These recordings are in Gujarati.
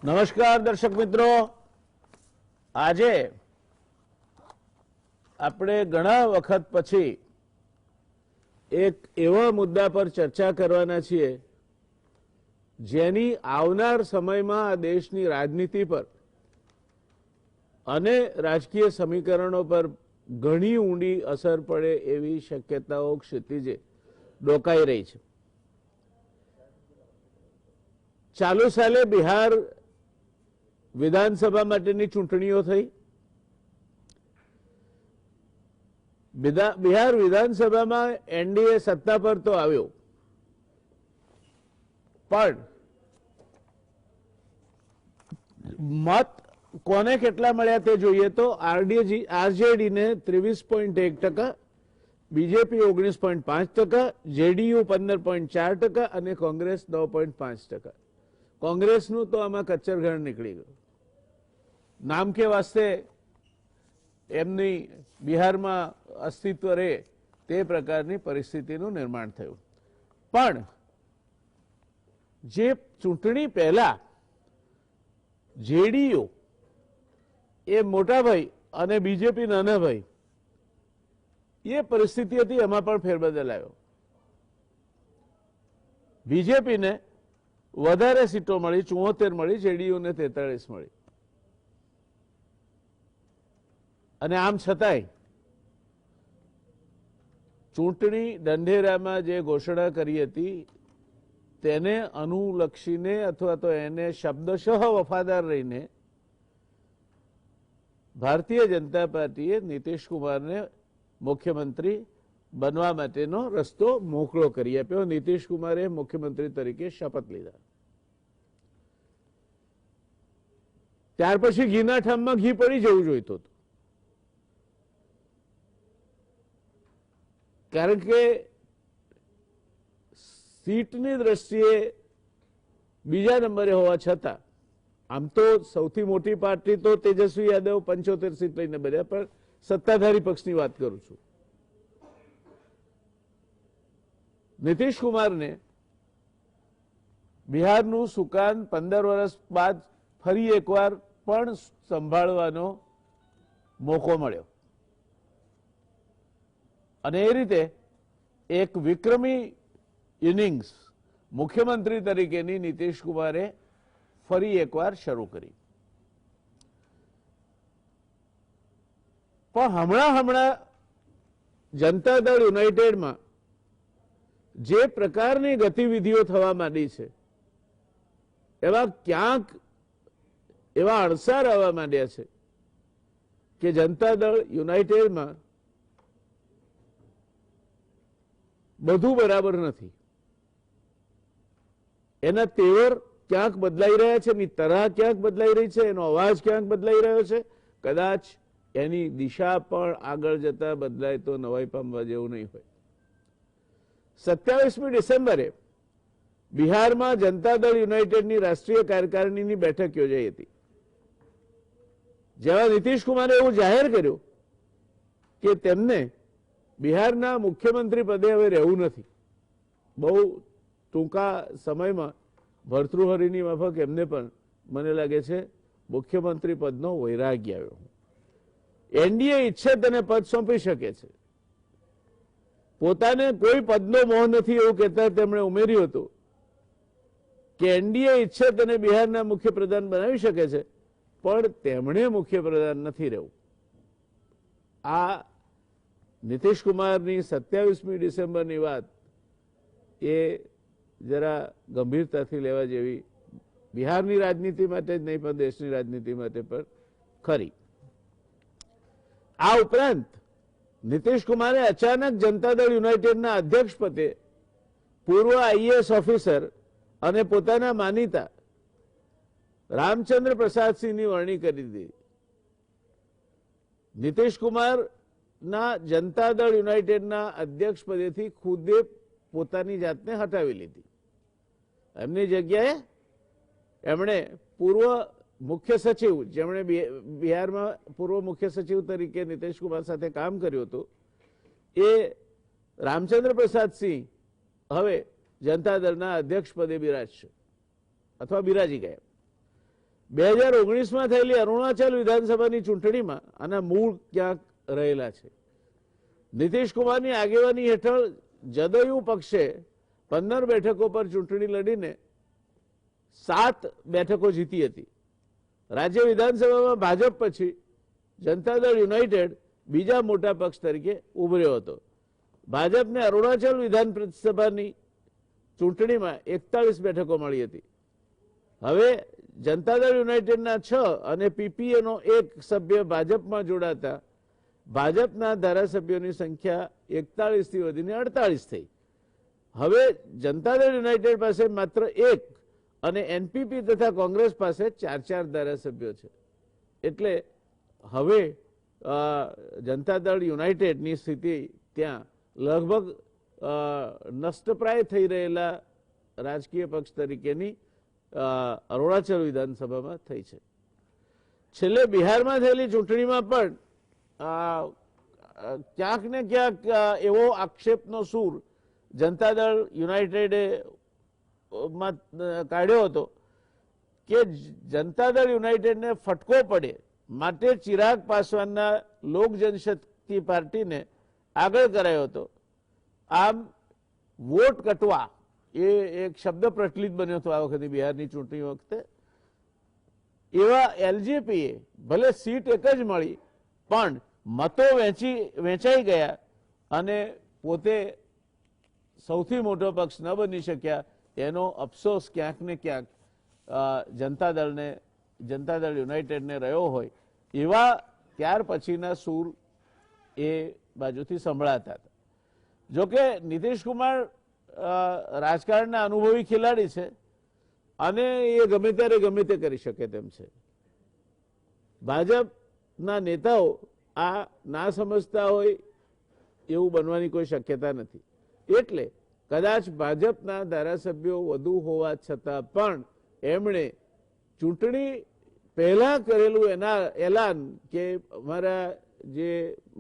નમસ્કાર દર્શક મિત્રો, આજે આપણે ઘણા વખત પછી એક એવા મુદ્દા પર ચર્ચા કરવાના છીએ જેની આવનાર સમયમાં આ દેશની રાજનીતિ પર અને રાજકીય સમીકરણો પર ઘણી ઊંડી અસર પડે એવી શક્યતાઓ ક્ષિતિજે ડોકાઈ રહી છે। ચાલુ સાલે બિહાર વિધાનસભા માટેની ચૂંટણીઓ થઈ। બિહાર વિધાનસભામાં એનડીએ સત્તા પર તો આવ્યો, પણ મત કોને કેટલા મળ્યા તે જોઈએ તો આરજેડીને 23.1%, બીજેપી 19.5%, જેડીયુ 15.4% અને કોંગ્રેસ 9.5%। કોંગ્રેસનું તો આમાં કચ્ચરઘણ નીકળી ગયું। નામ કે વાસ્તે એમની બિહારમાં અસ્તિત્વ રહે તે પ્રકારની પરિસ્થિતિનું નિર્માણ થયું। પણ જે ચૂંટણી પહેલા જેડીયુ એ મોટા ભાઈ અને બીજેપી નાના ભાઈ એ પરિસ્થિતિ હતી, એમાં પણ ફેરબદલ આવ્યો। બીજેપીને વધારે સીટો મળી, 74 મળી, જેડીયુને 43 મળી। અને આમ છતાંય ચૂંટણી ઢંઢેરામાં જે ઘોષણા કરી હતી તેને અનુલક્ષીને અથવા તો એને શબ્દશઃ વફાદાર રહીને ભારતીય જનતા પાર્ટીએ નીતિશ કુમારને મુખ્યમંત્રી બનવા માટેનો રસ્તો મોકળો કરી આપ્યો। નીતિશ કુમારે મુખ્યમંત્રી તરીકે શપથ લીધા। ત્યાર પછી ઘીના ઠામમાં ઘી પડી જવું જોઈતું હતું, કારણ કે સીટની દ્રષ્ટિએ બીજા નંબરે હોવા છતાં આમ તો સૌથી મોટી પાર્ટી તો તેજસ્વી યાદવ 75 સીટ લઈને બન્યા, પણ સત્તાધારી પક્ષની વાત કરું છું। નીતિશ કુમારને બિહારનું સુકાન 15 વર્ષ બાદ ફરી એકવાર પણ સંભાળવાનો મોકો મળ્યો અને એ રીતે એક વિક્રમી ઇનિંગ્સ મુખ્યમંત્રી તરીકેની નીતિશ કુમારે ફરી એકવાર શરૂ કરી। પણ હમણાં જનતા દળ યુનાઇટેડમાં જે પ્રકારની ગતિવિધિઓ થવા માંડી છે એવા ક્યાંક એવા અણસાર આવવા માંડ્યા છે કે જનતા દળ યુનાઇટેડમાં બધું બરાબર નથી। એના તેવર ક્યાંક બદલાઈ રહ્યા છે, એની તરાહ ક્યાંક બદલાઈ રહી છે, એનો અવાજ ક્યાંક બદલાઈ રહ્યો છે। કદાચ એની દિશા પણ આગળ જતા બદલાય તો નવાઈ પામવા જેવું નહીં હોય। 27મી ડિસેમ્બરે બિહારમાં જનતા દળ યુનાઇટેડની રાષ્ટ્રીય કાર્યકારિણીની બેઠક યોજાઈ હતી, જેમાં નીતિશ કુમારે એવું જાહેર કર્યું કે તેમને બિહારના મુખ્યમંત્રી પદે હવે રહેવું નથી। બહુ ટૂંકા સમયમાં ભર્તૃહરિની માફક એમને પણ મને લાગે છે મુખ્યમંત્રી પદનો વૈરાગ્ય આવ્યો। એનડીએ ઈચ્છે તેને પદ સોંપી શકે છે, પોતાને કોઈ પદનો મોહ નથી એવું કહેતા તેમણે ઉમેર્યું હતું કે એનડીએ ઈચ્છે તેને બિહારના મુખ્યપ્રધાન બનાવી શકે છે, પણ તેમણે મુખ્યપ્રધાન નથી રહેવું। આ નીતિશ કુમારની 27મી ડિસેમ્બરની વાત એ જરા ગંભીરતાથી લેવા જેવી બિહારની રાજનીતિ માટે જ નહીં પણ દેશની રાજનીતિ માટે પણ ખરી। આ ઉપરાંત નીતિશ કુમારે અચાનક જનતા દળ યુનાઇટેડના અધ્યક્ષ પદે પૂર્વ આઈએએસ ઓફિસર અને પોતાના માનીતા રામચંદ્ર પ્રસાદસિંહની વરણી કરી દીધી। નીતિશ કુમારના જનતા દળ યુનાઇટેડના અધ્યક્ષ પદેથી ખુદે પોતાની જાતને હટાવી લીધી। એમની જગ્યાએ એમણે પૂર્વ મુખ્ય સચિવ, જેમણે બિહારમાં પૂર્વ મુખ્ય સચિવ તરીકે નીતિશ કુમાર સાથે કામ કર્યું હતું, એ રામચંદ્ર પ્રસાદસિંહ હવે જનતા દળના અધ્યક્ષ પદે બિરાજશે અથવા બિરાજી ગયા। 2019માં થયેલી અરુણાચલ વિધાનસભાની ચૂંટણીમાં આના મૂળ ક્યાંક રહેલા છે. નીતિશ કુમારની આગેવાની હેઠળ જદયુ પક્ષે 15 બેઠકો પર ચૂંટણી લડીને 7 બેઠકો જીતી હતી. રાજ્ય વિધાનસભામાં ભાજપ પછી જનતા દળ યુનાઇટેડ બીજા મોટા પક્ષ તરીકે ઉભર્યો હતો. ભાજપને અરુણાચલ વિધાનસભાની ચૂંટણીમાં 41 બેઠકો મળી હતી. હવે જનતા દળ યુનાઇટેડના 6 અને પીપીએનો 1 સભ્ય ભાજપમાં જોડાતા ભાજપના ધારાસભ્યોની સંખ્યા 41 થી વધીને 48 થઈ. હવે જનતા દળ યુનાઇટેડ પાસે માત્ર 1 અને એનપીપી તથા કોંગ્રેસ પાસે 4 ધારાસભ્યો છે. એટલે હવે જનતા દળ યુનાઇટેડની સ્થિતિ ત્યાં લગભગ નષ્ટપ્રાય થઈ રહેલા રાજકીય પક્ષ તરીકેની અરુણાચલ વિધાનસભામાં થઈ છે. છેલ્લે બિહારમાં થયેલી ચૂંટણીમાં પણ ક્યાંક ને ક્યાંક એવો આક્ષેપનો સૂર જનતા દળ યુનાઇટેડે કાઢ્યો હતો કે જનતા દળ યુનાઇટેડને ફટકો પડે માટે ચિરાગ પાસવાનના લોક જનશક્તિ પાર્ટીને આગળ કરાયો હતો. આમ વોટ કટવા એ એક શબ્દ પ્રચલિત બન્યો હતો આ વખતે બિહારની ચૂંટણી વખતે. એવા એલજેપીએ ભલે સીટ એક જ મળી પણ મતો વેચાઈ ગયા અને પોતે સૌથી મોટો પક્ષ ન બની શક્યા એનો અફસોસ ક્યાંક ને ક્યાંક જનતા દળ યુનાઇટેડને રહ્યો હોય એવા ત્યાર પછીના સૂર એ બાજુથી સંભળાતા હતા. જોકે નીતિશ કુમાર રાજકારણના અનુભવી ખેલાડી છે અને એ ગમે ત્યારે ગમે તે કરી શકે તેમ છે. ભાજપના નેતાઓ આ ના સમજતા હોય એવું બનવાની કોઈ શક્યતા નથી. એટલે કદાચ ભાજપના ધારાસભ્યો વધુ હોવા છતાં પણ એમણે ચૂંટણી પહેલા કરેલું એલાન કે અમારા જે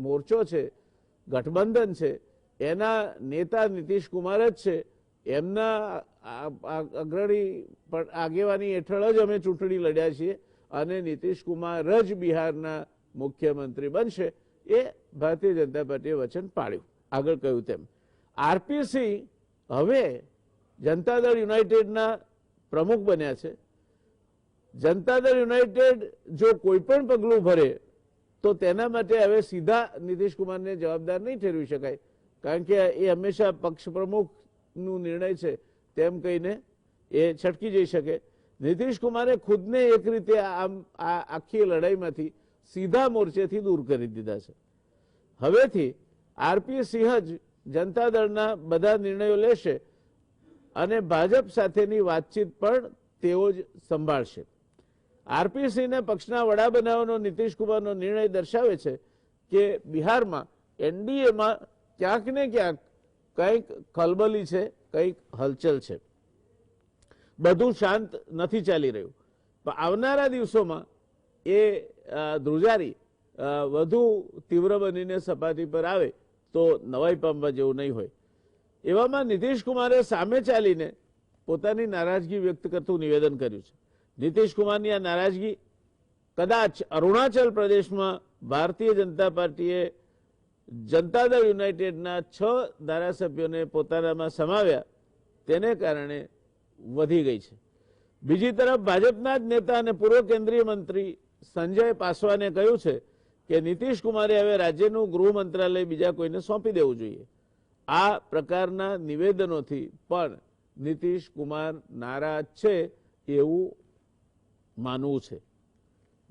મોરચો છે ગઠબંધન છે એના નેતા નીતિશ કુમાર જ છે, એમના અગ્રણી આગેવાની હેઠળ જ અમે ચૂંટણી લડ્યા છીએ અને નીતિશ કુમાર જ બિહારના મુખ્યમંત્રી બનશે એ ભારતીય જનતા પાર્ટીએ વચન પાળ્યું. આગળ કહ્યું તેમ આરપીસી હવે જનતા દળ યુનાઇટેડના પ્રમુખ બન્યા છે. જનતા દળ યુનાઇટેડ જો કોઈ પણ પગલું ભરે તો તેના માટે હવે સીધા નીતિશ કુમારને જવાબદાર નહીં ઠેરવી શકાય, કારણ કે એ હંમેશા પક્ષ પ્રમુખનું નિર્ણય છે તેમ કહીને એ છટકી જઈ શકે. નીતિશ કુમારે ખુદને એક રીતે આ આખી લડાઈમાંથી સીધા મોરચેથી દૂર કરી દીધા છે. હવેથી આરપી સિંહ જ જનતા દળના બધા નિર્ણયો લેશે અને ભાજપ સાથેની વાતચીત પણ તેઓ જ સંભાળશે. આરપી સિંહને પક્ષના વડા બનાવવાનો નીતિશ કુમારનો નિર્ણય દર્શાવે છે કે બિહારમાં એનડીએમાં ક્યાંક ને ક્યાંક કંઈક ખલબલી છે, કંઈક હલચલ છે. બધું શાંત નથી ચાલી રહ્યું. પણ આવનારા દિવસોમાં એ ધ્રુજારી વધુ તીવ્ર બનીને સપાટી પર આવે તો નવાઈ પામવા જેવું નહીં હોય. એવામાં નીતિશ કુમારે સામે ચાલીને પોતાની નારાજગી વ્યક્ત કરતું નિવેદન કર્યું છે. નીતિશ કુમારની આ નારાજગી કદાચ અરુણાચલ પ્રદેશમાં ભારતીય જનતા પાર્ટીએ જનતા દળ યુનાઇટેડના 6 ધારાસભ્યોને પોતાનામાં સમાવ્યા તેને કારણે વધી ગઈ છે. બીજી તરફ ભાજપના જ નેતા અને પૂર્વ કેન્દ્રીય મંત્રી સંજય પાસવાને કહ્યું છે કે નીતિશ કુમારે હવે રાજ્યનું ગૃહ મંત્રાલય બીજા કોઈને સોંપી દેવું જોઈએ. આ પ્રકારના નિવેદનોથી પણ નીતિશ કુમાર નારાજ છે એવું માનવું છે.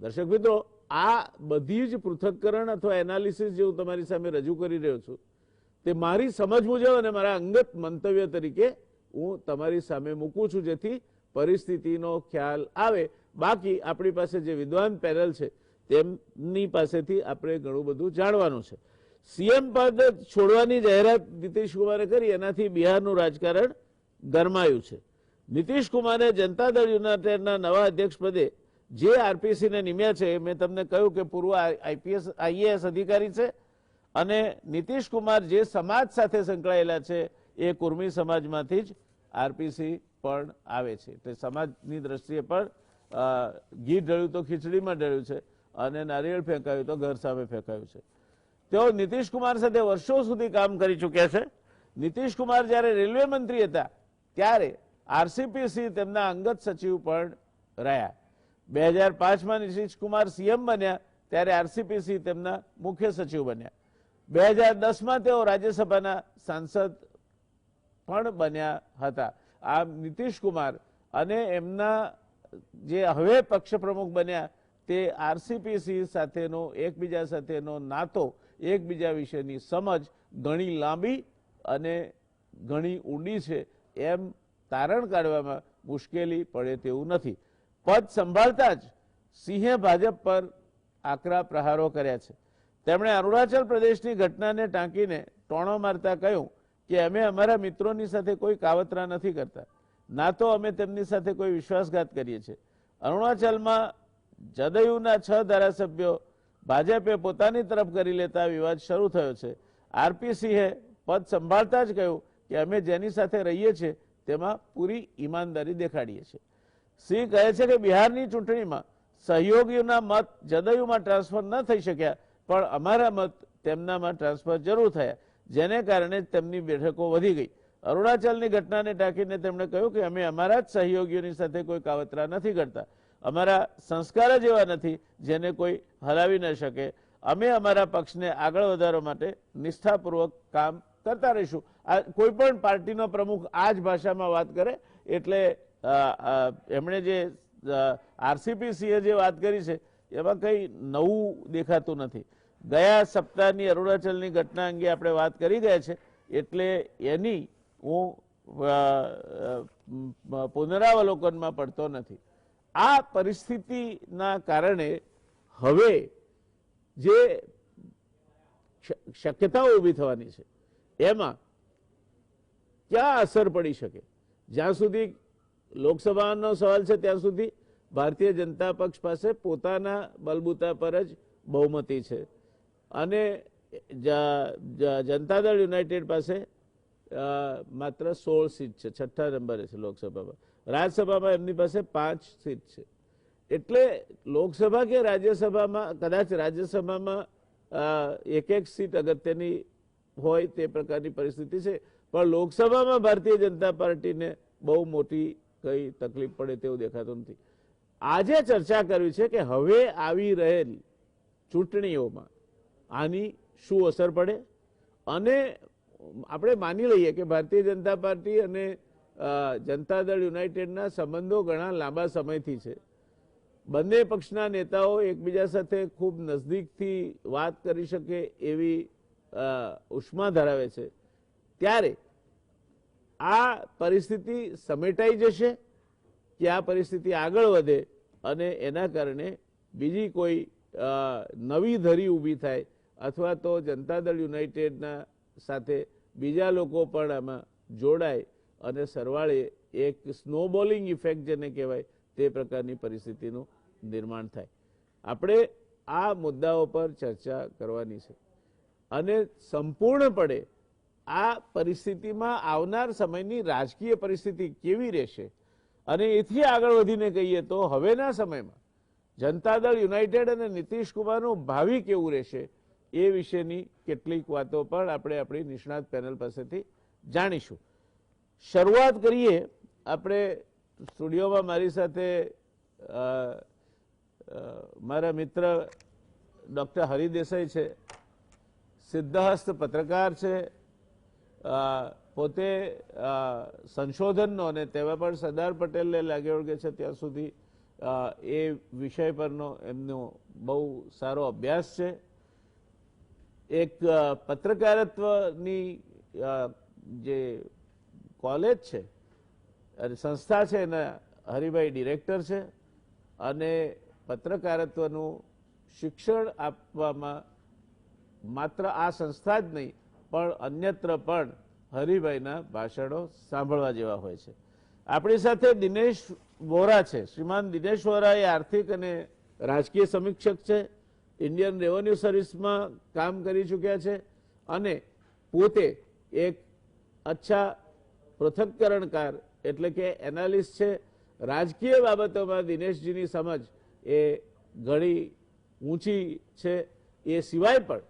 દર્શક મિત્રો, આ બધી જ પૃથક્કરણ અથવા એનાલિસિસ જે હું તમારી સામે રજૂ કરી રહ્યો છું તે મારી સમજ મુજબ અને મારા અંગત મંતવ્ય તરીકે હું તમારી સામે મૂકું છું, જેથી પરિસ્થિતિનો ખ્યાલ આવે. બાકી આપણી પાસે જે વિદ્વાન પેનલ છે તેમની પાસેથી આપણે ઘણું બધું જાણવાનું છે. સીએમ પદ છોડવાની જાહેરાત નીતિશ કુમારે કરી એનાથી બિહારનું રાજકારણ ગરમાયું છે. નીતિશ કુમારે જનતા દળ યુનાઇટેડના નવા અધ્યક્ષ પદે જે આરપીસીને નિમ્યા છે, મેં તમને કહ્યું કે પૂર્વ આઈએએસ અધિકારી છે અને નીતિશ કુમાર જે સમાજ સાથે સંકળાયેલા છે એ કુર્મી સમાજમાંથી જ આરપીસી પણ આવે છે. એટલે સમાજની દ્રષ્ટિએ પણ ઘી ઢળ્યું તો ખીચડીમાં ઢળ્યું છે અને નારિયેળ ફેંકાયું તો ઘર સામે ફેંકાયું છે. તેઓ નીતિશ કુમાર સાથે વર્ષો સુધી કામ કરી ચૂક્યા છે. નીતિશ કુમાર જ્યારે રેલવે મંત્રી હતા ત્યારે આરસીપીસી તેમના અંગત સચિવ પણ રહ્યા. 2005માં નીતિશ કુમાર સીએમ બન્યા ત્યારે આરસીપીસી તેમના મુખ્ય સચિવ બન્યા. 2010માં તેઓ રાજ્યસભાના સાંસદ પણ બન્યા હતા. આ નીતિશ કુમાર અને એમના જે હવે પક્ષ પ્રમુખ બન્યા તે આરસીપીસી સાથેનો એકબીજા સાથેનો નાતો, એકબીજા વિશેની સમજ ઘણી લાંબી અને ઘણી ઊંડી છે એમ તારણ કાઢવામાં મુશ્કેલી પડે તેવું નથી. પદ સંભાળતા જ સિંહે ભાજપ પર આકરા પ્રહારો કર્યા છે. તેમણે અરુણાચલ પ્રદેશની ઘટનાને ટાંકીને ટોણો મારતા કહ્યું કે અમે અમારા મિત્રોની સાથે કોઈ કાવતરા નથી કરતા, ના તો અમે તેમની સાથે કોઈ વિશ્વાસઘાત કરીએ છીએ. અરુણાચલમાં જદયુના 6 ધારાસભ્યો ભાજપે પોતાની તરફ કરી લેતા વિવાદ શરૂ થયો છે. આરપી સિંહે પદ સંભાળતા જ કહ્યું કે અમે જેની સાથે રહીએ છીએ તેમાં પૂરી ઈમાનદારી દેખાડીએ છીએ. સિંહ કહે છે કે બિહારની ચૂંટણીમાં સહયોગીઓના મત જદયુમાં ટ્રાન્સફર ન થઈ શક્યા, પણ અમારા મત તેમનામાં ટ્રાન્સફર જરૂર થયા, જેને કારણે તેમની બેઠકો વધી ગઈ. અરુણાચલની ઘટનાને ટાંકીને તેમણે કહ્યું કે અમે અમારા જ સહયોગીઓની સાથે કોઈ કાવતરા નથી કરતા, અમારા સંસ્કાર જ એવા નથી જેને કોઈ હલાવી ન શકે. અમે અમારા પક્ષને આગળ વધારવા માટે નિષ્ઠાપૂર્વક કામ કરતા રહીશું. આ કોઈ પણ પાર્ટીનો પ્રમુખ આ જ ભાષામાં વાત કરે એટલે એમણે જે આરસીપીસીએ જે વાત કરી છે એમાં કંઈ નવું દેખાતું નથી. ગયા સપ્તાહની અરુણાચલની ઘટના અંગે આપણે વાત કરી ગયા છે એટલે એની હું પુનરાવલોકનમાં પડતો નથી. આ પરિસ્થિતિના કારણે હવે જે શક્યતાઓ ઊભી થવાની છે એમાં ક્યાં અસર પડી શકે? જ્યાં સુધી લોકસભાનો સવાલ છે ત્યાં સુધી ભારતીય જનતા પક્ષ પાસે પોતાના બલબૂતા પર જ બહુમતી છે અને જનતા દળ યુનાઇટેડ પાસે માત્ર 16 સીટ છે, 6ઠ્ઠા નંબરે છે લોકસભામાં. રાજ્યસભામાં એમની પાસે 5 સીટ છે. એટલે લોકસભા કે રાજ્યસભામાં, કદાચ રાજ્યસભામાં એક સીટ અગત્યની હોય તે પ્રકારની પરિસ્થિતિ છે, પણ લોકસભામાં ભારતીય જનતા પાર્ટીને બહુ મોટી કઈ તકલીફ પડે તેવું દેખાતું નથી. આજે ચર્ચા કરવી છે કે હવે આવી રહેલ ચૂંટણીઓમાં આની શું અસર પડે. અને આપણે માની લઈએ કે ભારતીય જનતા પાર્ટી અને જનતા દળ યુનાઇટેડના સંબંધો ઘણા લાંબા સમયથી છે. બંને પક્ષના નેતાઓ એકબીજા સાથે ખૂબ નજદીકથી વાત કરી શકે એવી ઉષ્મા ધરાવે છે. ત્યારે આ પરિસ્થિતિ સમેટાઈ જશે કે આ પરિસ્થિતિ આગળ વધે અને એના કારણે બીજી કોઈ નવી ધરી ઊભી થાય અથવા તો જનતા દળ યુનાઇટેડના સાથે બીજા લોકો પણ આમાં જોડાય અને સરવાળે એક સ્નોબોલિંગ ઇફેક્ટ જેને કહેવાય તે પ્રકારની પરિસ્થિતિનું નિર્માણ થાય. આપણે આ મુદ્દાઓ પર ચર્ચા કરવાની છે અને સંપૂર્ણપણે આ પરિસ્થિતિમાં આવનાર સમયની રાજકીય પરિસ્થિતિ કેવી રહેશે અને એથી આગળ વધીને કહીએ તો હવેના સમયમાં જનતા દળ યુનાઇટેડ અને નીતિશ કુમારનું ભાવિ કેવું રહેશે એ વિશેની કેટલીક વાતો પણ આપણે આપણી નિષ્ણાત પેનલ પાસેથી જાણીશું. શરૂઆત કરીએ. આપણે સ્ટુડિયોમાં મારી સાથે મારા મિત્ર ડૉક્ટર હરિ દેસાઈ છે, સિદ્ધહસ્ત પત્રકાર છે, પોતે સંશોધનનો અને તેમાં પણ સરદાર પટેલને લાગે ઓળગે છે ત્યાં સુધી એ વિષય પરનો એમનો બહુ સારો અભ્યાસ છે. એક પત્રકારત્વની જે કોલેજ છે અને સંસ્થા છે એના હરિભાઈ ડિરેક્ટર છે અને પત્રકારત્વનું શિક્ષણ આપવામાં માત્ર આ સંસ્થા જ નહીં પણ અન્યત્ર પણ હરિભાઈના ભાષણો સાંભળવા જેવા હોય છે. આપણી સાથે દિનેશ વોરા છે. શ્રીમાન દિનેશ વોરા એ આર્થિક અને રાજકીય સમીક્ષક છે, ઇન્ડિયન રેવન્યુ સર્વિસમાં કામ કરી ચૂક્યા છે અને પોતે એક અચ્છા પૃથક્કરણકાર એટલે કે એનાલિસ્ટ છે રાજકીય બાબતોમાં દિનેશજીની સમજ એ ઘણી ઊંચી છે. એ સિવાય પણ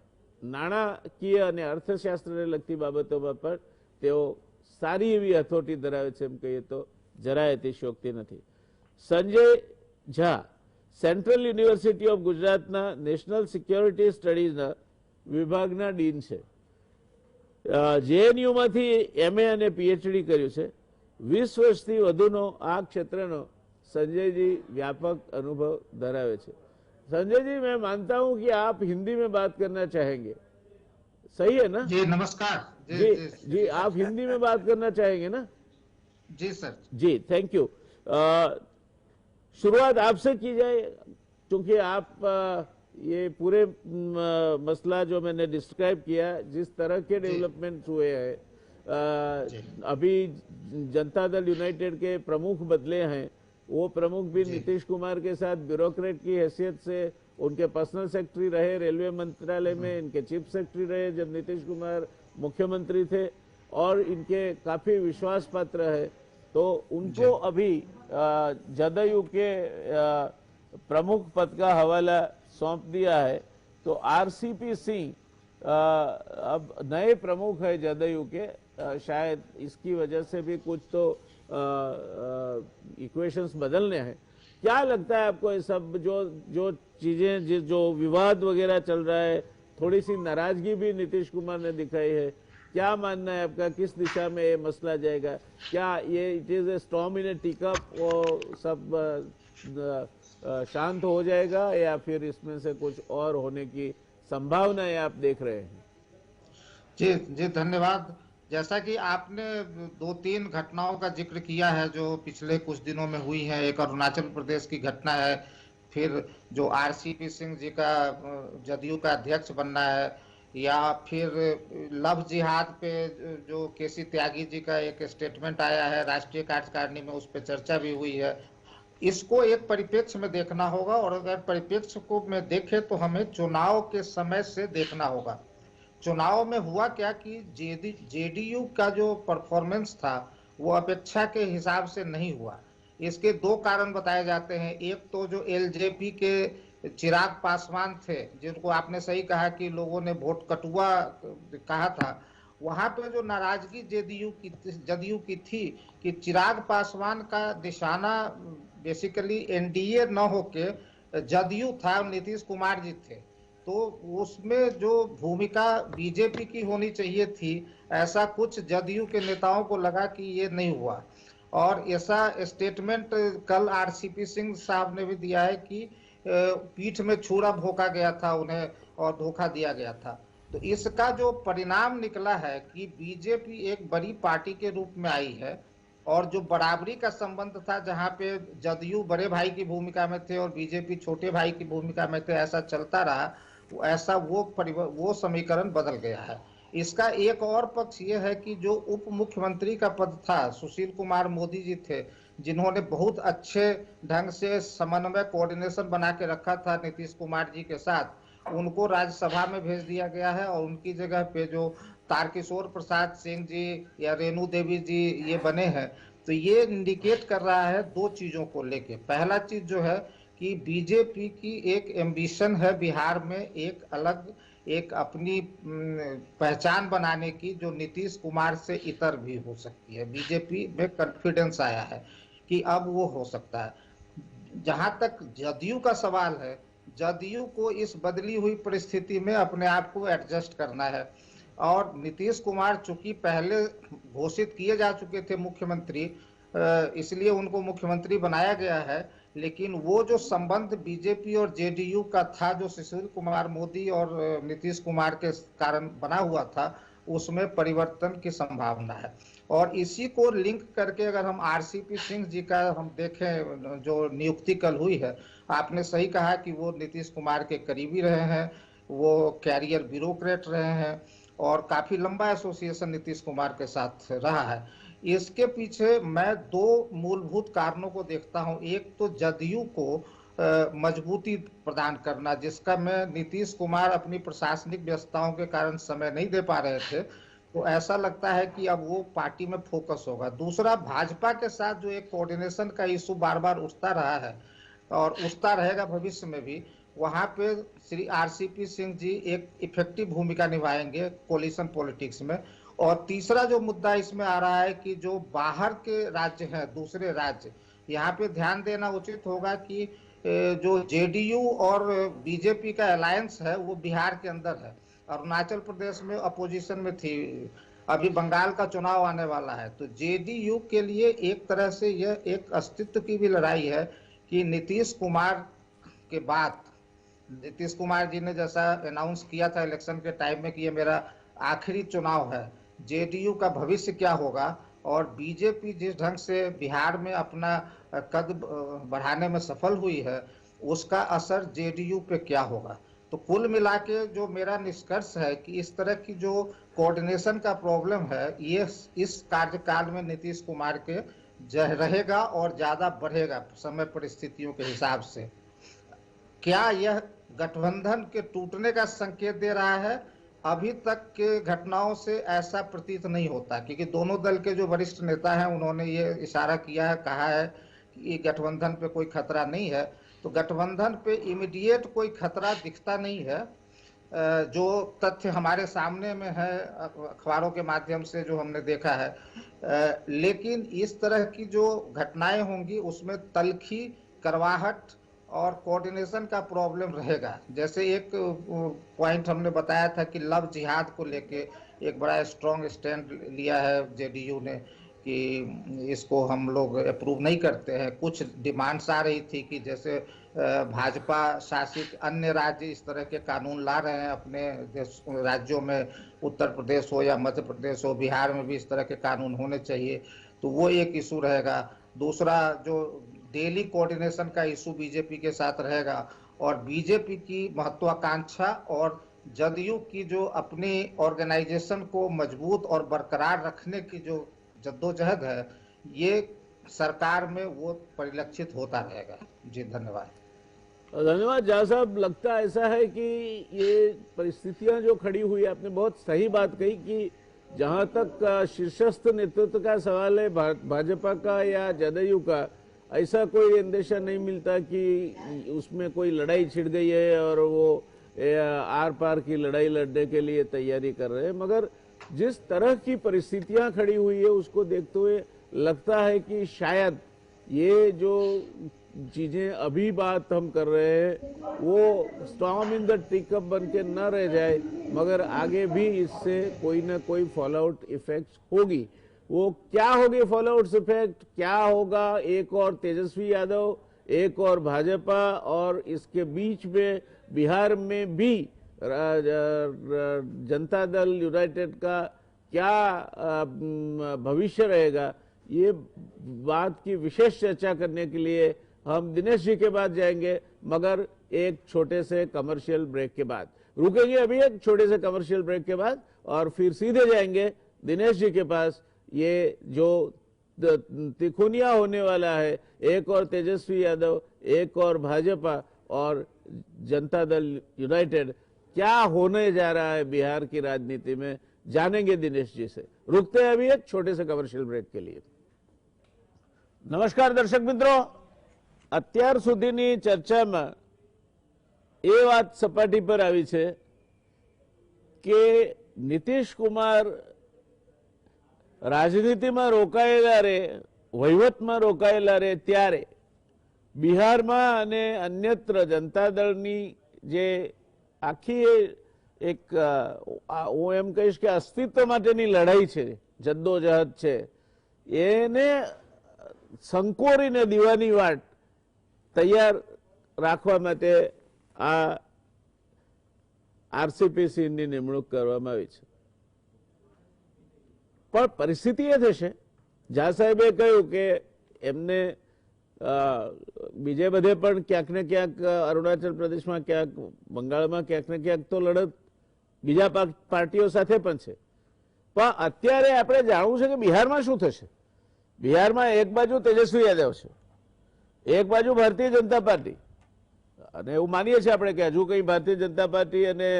નાણાકીય અને અર્થશાસ્ત્રને લગતી બાબતોમાં પણ તેઓ સારી એવી હથોટી ધરાવે છે, એમ કહીએ તો જરાય અતિશયોક્તિ નથી. Sanjay Jha central university of ગુજરાતના નેશનલ સિક્યોરિટી સ્ટડીઝના વિભાગના ડીન છે. જેએનયુમાંથી એમએ અને પીએચડી કર્યું છે. 20 વર્ષથી વધુનો આ ક્ષેત્રનો संजय जी व्यापक अनुभव धरावे छे. संजय जी, मैं मानता हूं कि आप हिंदी में बात करना चाहेंगे, सही है ना? जी नमस्कार। जी, आप हिंदी में बात करना चाहेंगे ना? जी सर। जी, थैंक यू। शुरुआत आपसे की जाए, क्योंकि आप ये पूरे मसला जो मैंने डिस्क्राइब किया, जिस तरह के डेवलपमेंट हुए हैं, अभी जनता दल यूनाइटेड के प्रमुख बदले हैं, वो प्रमुख भी नीतीश कुमार के साथ ब्यूरोक्रेट की हैसियत से उनके पर्सनल सेक्रेटरी रहे रेलवे मंत्रालय में, इनके चीफ सेक्रेटरी रहे जब नीतीश कुमार मुख्यमंत्री थे, और इनके काफी विश्वास पात्र है। तो उनको अभी जदयू के प्रमुख पद का हवाला सौंप दिया है। तो आरसीपी सिंह अब नए प्रमुख है जदयू के, शायद इसकी वजह से भी कुछ तो इक्वेशंस बदलने हैं। क्या लगता है आपको, ये सब जो चीजें, जो विवाद वगैरह चल रहा है, थोड़ी सी नाराजगी भी नीतीश कुमार ने दिखाई है, क्या मानना है आपका, किस दिशा में ये मसला जाएगा? क्या ये it is a storm in a teacup, वो सब शांत हो जाएगा, या फिर इसमें से कुछ और होने की संभावनाएं आप देख रहे हैं? जी जी, धन्यवाद। जैसा कि आपने 2-3 घटनाओं का जिक्र किया है जो पिछले कुछ दिनों में हुई है। एक अरुणाचल प्रदेश की घटना है, फिर जो आरसीपी सिंह जी का जदयू का अध्यक्ष बनना है, या फिर लव जिहाद पे जो केसी त्यागी जी का एक स्टेटमेंट आया है राष्ट्रीय कार्यकारिणी में, उस पर चर्चा भी हुई है। इसको एक परिप्रेक्ष्य में देखना होगा, और अगर परिप्रेक्ष्य को में देखें तो हमें चुनाव के समय से देखना होगा। चुनाव में हुआ क्या कि जेडीयू का जो परफॉर्मेंस था वो अपेक्षा के हिसाब से नहीं हुआ। इसके 2 कारण बताए जाते हैं। एक तो जो एलजेपी के चिराग पासवान थे, जिनको आपने सही कहा कि लोगों ने वोट कटुआ कहा था, वहां पे जो नाराजगी जदयू की थी कि चिराग पासवान का निशाना बेसिकली एनडीए न होके जदयू था, नीतीश कुमार जी थे। तो उसमें जो भूमिका बीजेपी की होनी चाहिए थी, ऐसा कुछ जदयू के नेताओं को लगा कि ये नहीं हुआ। और ऐसा स्टेटमेंट कल आरसीपी सिंह साहब ने भी दिया है कि पीठ में छुरा भोंका गया था उन्हें और धोखा दिया गया था। तो इसका जो परिणाम निकला है कि बीजेपी एक बड़ी पार्टी के रूप में आई है, और जो बराबरी का संबंध था, जहां पे जदयू बड़े भाई की भूमिका में थे और बीजेपी छोटे भाई की भूमिका में थे, ऐसा चलता रहा, ऐसा वो समीकरण बदल गया है। इसका एक और पक्ष ये है कि जो उप मुख्यमंत्री का पद था, सुशील कुमार मोदी जी थे, जिन्होंने बहुत अच्छे ढंग से समन्वय कोऑर्डिनेशन बना के रखा था नीतीश कुमार जी के साथ, उनको राज्यसभा में भेज दिया गया है। और उनकी जगह पे जो तारकिशोर प्रसाद सिंह जी या रेणु देवी जी ये बने हैं। तो ये इंडिकेट कर रहा है 2 चीजों को लेके। पहला चीज जो है कि बीजेपी की एक एम्बिशन है बिहार में एक अलग, एक अपनी पहचान बनाने की, जो नीतीश कुमार से इतर भी हो सकती है। बीजेपी में कॉन्फिडेंस आया है कि अब वो हो सकता है। जहां तक जदयू का सवाल है, जदयू को इस बदली हुई परिस्थिति में अपने आप को एडजस्ट करना है। और नीतीश कुमार चूंकि पहले घोषित किए जा चुके थे मुख्यमंत्री, इसलिए उनको मुख्यमंत्री बनाया गया है। लेकिन वो जो संबंध बीजेपी और जेडीयू का था, जो सुशील कुमार मोदी और नीतीश कुमार के कारण बना हुआ था, उसमें परिवर्तन की संभावना है। और इसी को लिंक करके अगर हम आरसीपी सिंह जी का हम देखें, जो नियुक्ति कल हुई है, आपने सही कहा कि वो नीतीश कुमार के करीबी रहे हैं, वो कैरियर ब्यूरोक्रेट रहे हैं, और काफी लंबा एसोसिएशन नीतीश कुमार के साथ रहा है। इसके पीछे मैं 2 मूलभूत कारणों को देखता हूं। एक तो जदयू को मजबूती प्रदान करना, जिसका मैं नीतीश कुमार अपनी प्रशासनिक व्यस्तताओं के कारण समय नहीं दे पा रहे थे, तो ऐसा लगता है कि अब वो पार्टी में फोकस होगा। दूसरा, भाजपा के साथ जो एक कोऑर्डिनेशन का इशू बार बार उठता रहा है और उठता रहेगा भविष्य में भी, वहां पे श्री आरसीपी सिंह जी एक इफेक्टिव भूमिका निभाएंगे कोलिशन पॉलिटिक्स में। और तीसरा जो मुद्दा इसमें आ रहा है कि जो बाहर के राज्य हैं, दूसरे राज्य, यहाँ पे ध्यान देना उचित होगा कि जो जेडीयू और बीजेपी का अलायंस है वो बिहार के अंदर है, अरुणाचल प्रदेश में अपोजिशन में थी, अभी बंगाल का चुनाव आने वाला है। तो जेडीयू के लिए एक तरह से यह एक अस्तित्व की भी लड़ाई है कि नीतीश कुमार के बाद, नीतीश कुमार जी ने जैसा अनाउंस किया था इलेक्शन के टाइम में कि ये मेरा आखिरी चुनाव है, जेडीयू का भविष्य क्या होगा, और बीजेपी जिस ढंग से बिहार में अपना कद बढ़ाने में सफल हुई है, उसका असर जेडीयू पे क्या होगा। तो कुल मिला के जो मेरा निष्कर्ष है कि इस तरह की जो कोऑर्डिनेशन का प्रॉब्लम है, ये इस कार्यकाल में नीतीश कुमार के रहेगा और ज्यादा बढ़ेगा समय परिस्थितियों के हिसाब से। क्या यह गठबंधन के टूटने का संकेत दे रहा है? अभी तक के घटनाओं से ऐसा प्रतीत नहीं होता, क्योंकि दोनों दल के जो वरिष्ठ नेता हैं उन्होंने ये इशारा किया है, कहा है कि गठबंधन पे कोई खतरा नहीं है। तो गठबंधन पे इमीडिएट कोई खतरा दिखता नहीं है। जो तथ्य हमारे सामने में है अखबारों के माध्यम से जो हमने देखा है, लेकिन इस तरह की जो घटनाएं होंगी उसमें तलखी, करवाहट और कोऑर्डिनेशन का प्रॉब्लम रहेगा। जैसे एक पॉइंट हमने बताया था कि लव जिहाद को लेके एक बड़ा स्ट्रॉन्ग स्टैंड लिया है जेडीयू ने कि इसको हम लोग अप्रूव नहीं करते हैं। कुछ डिमांड्स आ रही थी कि जैसे भाजपा शासित अन्य राज्य इस तरह के कानून ला रहे हैं अपने राज्यों में, उत्तर प्रदेश हो या मध्य प्रदेश हो, बिहार में भी इस तरह के कानून होने चाहिए, तो वो एक इशू रहेगा। दूसरा, जो डेली कोऑर्डिनेशन का इशू बीजेपी के साथ रहेगा, और बीजेपी की महत्वाकांक्षा और जदयू की जो अपनी ऑर्गेनाइजेशन को मजबूत और बरकरार रखने की जो जद्दोजहद है, ये सरकार में वो परिलक्षित होता रहेगा। जी धन्यवाद। धन्यवाद झा साहब। लगता ऐसा है कि ये परिस्थितियां जो खड़ी हुई, आपने बहुत सही बात कही कि जहां तक शीर्षस्थ नेतृत्व का सवाल है, भाजपा का या जदयू का, ऐसा कोई अंदेशा नहीं मिलता कि उसमें कोई लड़ाई छिड़ गई है और वो आर पार की लड़ाई लड़ने के लिए तैयारी कर रहे हैं। मगर जिस तरह की परिस्थितियां खड़ी हुई है उसको देखते हुए लगता है कि शायद ये जो चीजें अभी बात हम कर रहे हैं वो स्टॉर्म इन द टीकअप बन के न रह जाए, मगर आगे भी इससे कोई ना कोई फॉलोआउट इफेक्ट होगी। वो क्या होगी फॉलोआउट इफेक्ट, क्या होगा, एक और तेजस्वी यादव, एक और भाजपा, और इसके बीच में बिहार में भी जनता दल यूनाइटेड का क्या भविष्य रहेगा, ये बात की विशेष चर्चा करने के लिए हम दिनेश जी के बाद जाएंगे, मगर एक छोटे से कमर्शियल ब्रेक के बाद रुकेंगे। अभी एक छोटे से कमर्शियल ब्रेक के बाद और फिर सीधे जाएंगे दिनेश जी के पास। ये जो तिकोनिया होने वाला है, एक और तेजस्वी यादव, एक और भाजपा और जनता दल यूनाइटेड, क्या होने जा रहा है बिहार की राजनीति में, जानेंगे दिनेश जी से। रुकते हैं अभी एक छोटे से कमर्शियल ब्रेक के लिए। नमस्कार दर्शक मित्रों, અત્યાર સુધીની ચર્ચામાં એ વાત સપાટી પર આવી છે કે નીતિશ કુમાર રાજનીતિમાં રોકાયેલા રે, વહીવટમાં રોકાયેલા રે ત્યારે બિહારમાં અને અન્યત્ર જનતા દળની જે આખી એક હું એમ કહીશ કે અસ્તિત્વ માટેની લડાઈ છે, જદ્દોજહદ છે, એને સંકોરીને દીવાની વાટ તૈયાર રાખવા માટે આ આરસીપી સિંહની નિમણૂક કરવામાં આવી છે। પણ પરિસ્થિતિ એ થશે, ઝા સાહેબે કહ્યું કે એમને બીજે બધે પણ ક્યાંક ને ક્યાંક અરુણાચલ પ્રદેશમાં, ક્યાંક બંગાળમાં ક્યાંક ને ક્યાંક તો લડત બીજા પાર્ટીઓ સાથે પણ છે। પણ અત્યારે આપણે જાણવું છે કે બિહારમાં શું થશે। બિહારમાં એક બાજુ તેજસ્વી યાદવ છે, એક બાજુ ભારતીય જનતા પાર્ટી, અને એવું માનીએ છીએ આપણે કે હજુ કંઈ ભારતીય જનતા પાર્ટી અને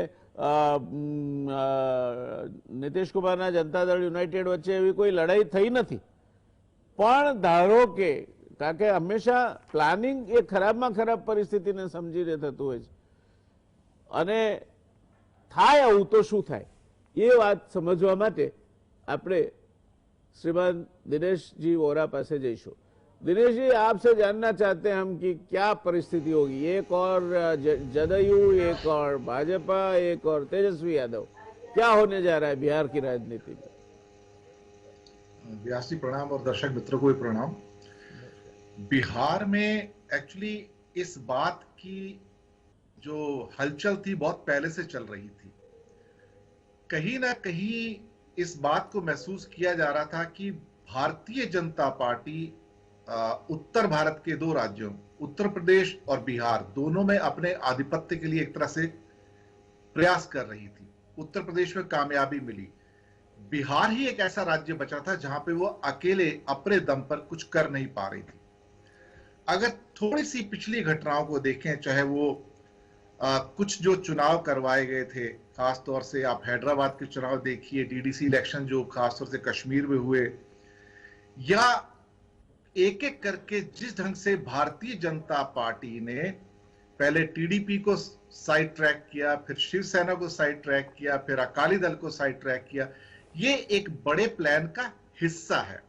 નીતિશ કુમારના જનતા દળ યુનાઇટેડ વચ્ચે એવી કોઈ લડાઈ થઈ નથી. પણ ધારો કે કારણ કે હંમેશા પ્લાનિંગ એ ખરાબમાં ખરાબ પરિસ્થિતિને સમજીને થતું હોય છે અને થાય આવું તો શું થાય એ વાત સમજવા માટે આપણે श्रीमान दिनेश जी वोरा पास जईशु. दिनेश जी, आपसे जानना चाहते हैं हम कि क्या परिस्थिति होगी, एक और जदयू, एक और भाजपा, एक और तेजस्वी यादव, क्या होने जा रहा है बिहार की राजनीति में? व्यास जी प्रणाम और दर्शक मित्रों को भी प्रणाम. बिहार में एक्चुअली इस बात की जो हलचल थी बहुत पहले से चल रही थी. कहीं ना कहीं इस बात को महसूस किया जा रहा था कि भारतीय जनता पार्टी उत्तर भारत के दो राज्यों उत्तर प्रदेश और बिहार दोनों में अपने आधिपत्य के लिए एक तरह से प्रयास कर रही थी. उत्तर प्रदेश में कामयाबी मिली. बिहार ही एक ऐसा राज्य बचा था जहां पे वो अकेले अपने दम पर कुछ कर नहीं पा रही थी. अगर थोड़ी सी पिछली घटनाओं को देखें, चाहे वो कुछ जो चुनाव करवाए गए थे, खासतौर से आप हैदराबाद के चुनाव देखिए, डीडीसी इलेक्शन जो खासतौर से कश्मीर में हुए, या एक एक करके जिस ढंग से भारतीय जनता पार्टी ने पहले टीडीपी को साइड ट्रैक किया, फिर शिवसेना को साइड ट्रैक किया, फिर अकाली दल को साइड ट्रैक किया, ये एक बड़े प्लान का हिस्सा है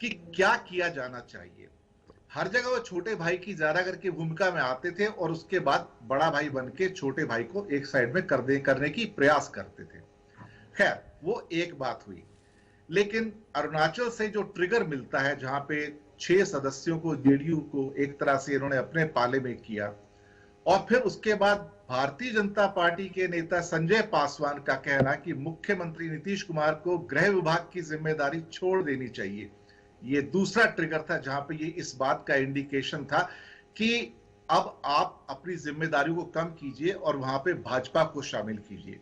कि क्या किया जाना चाहिए. हर जगह वो छोटे भाई की ज्यादा करके भूमिका में आते थे और उसके बाद बड़ा भाई बन के छोटे भाई को एक साइड में करने की प्रयास करते थे. खैर, वो एक बात हुई. लेकिन अरुणाचल से जो ट्रिगर मिलता है, जहां पे 6 सदस्यों को जेडीयू को एक तरह से इन्होंने अपने पाले में किया, और फिर उसके बाद भारतीय जनता पार्टी के नेता संजय पासवान का कहना कि मुख्यमंत्री नीतीश कुमार को गृह विभाग की जिम्मेदारी छोड़ देनी चाहिए, ये दूसरा ट्रिगर था जहां पे ये इस बात का इंडिकेशन था कि अब आप अपनी जिम्मेदारियों को कम कीजिए और वहां पे भाजपा को शामिल कीजिए.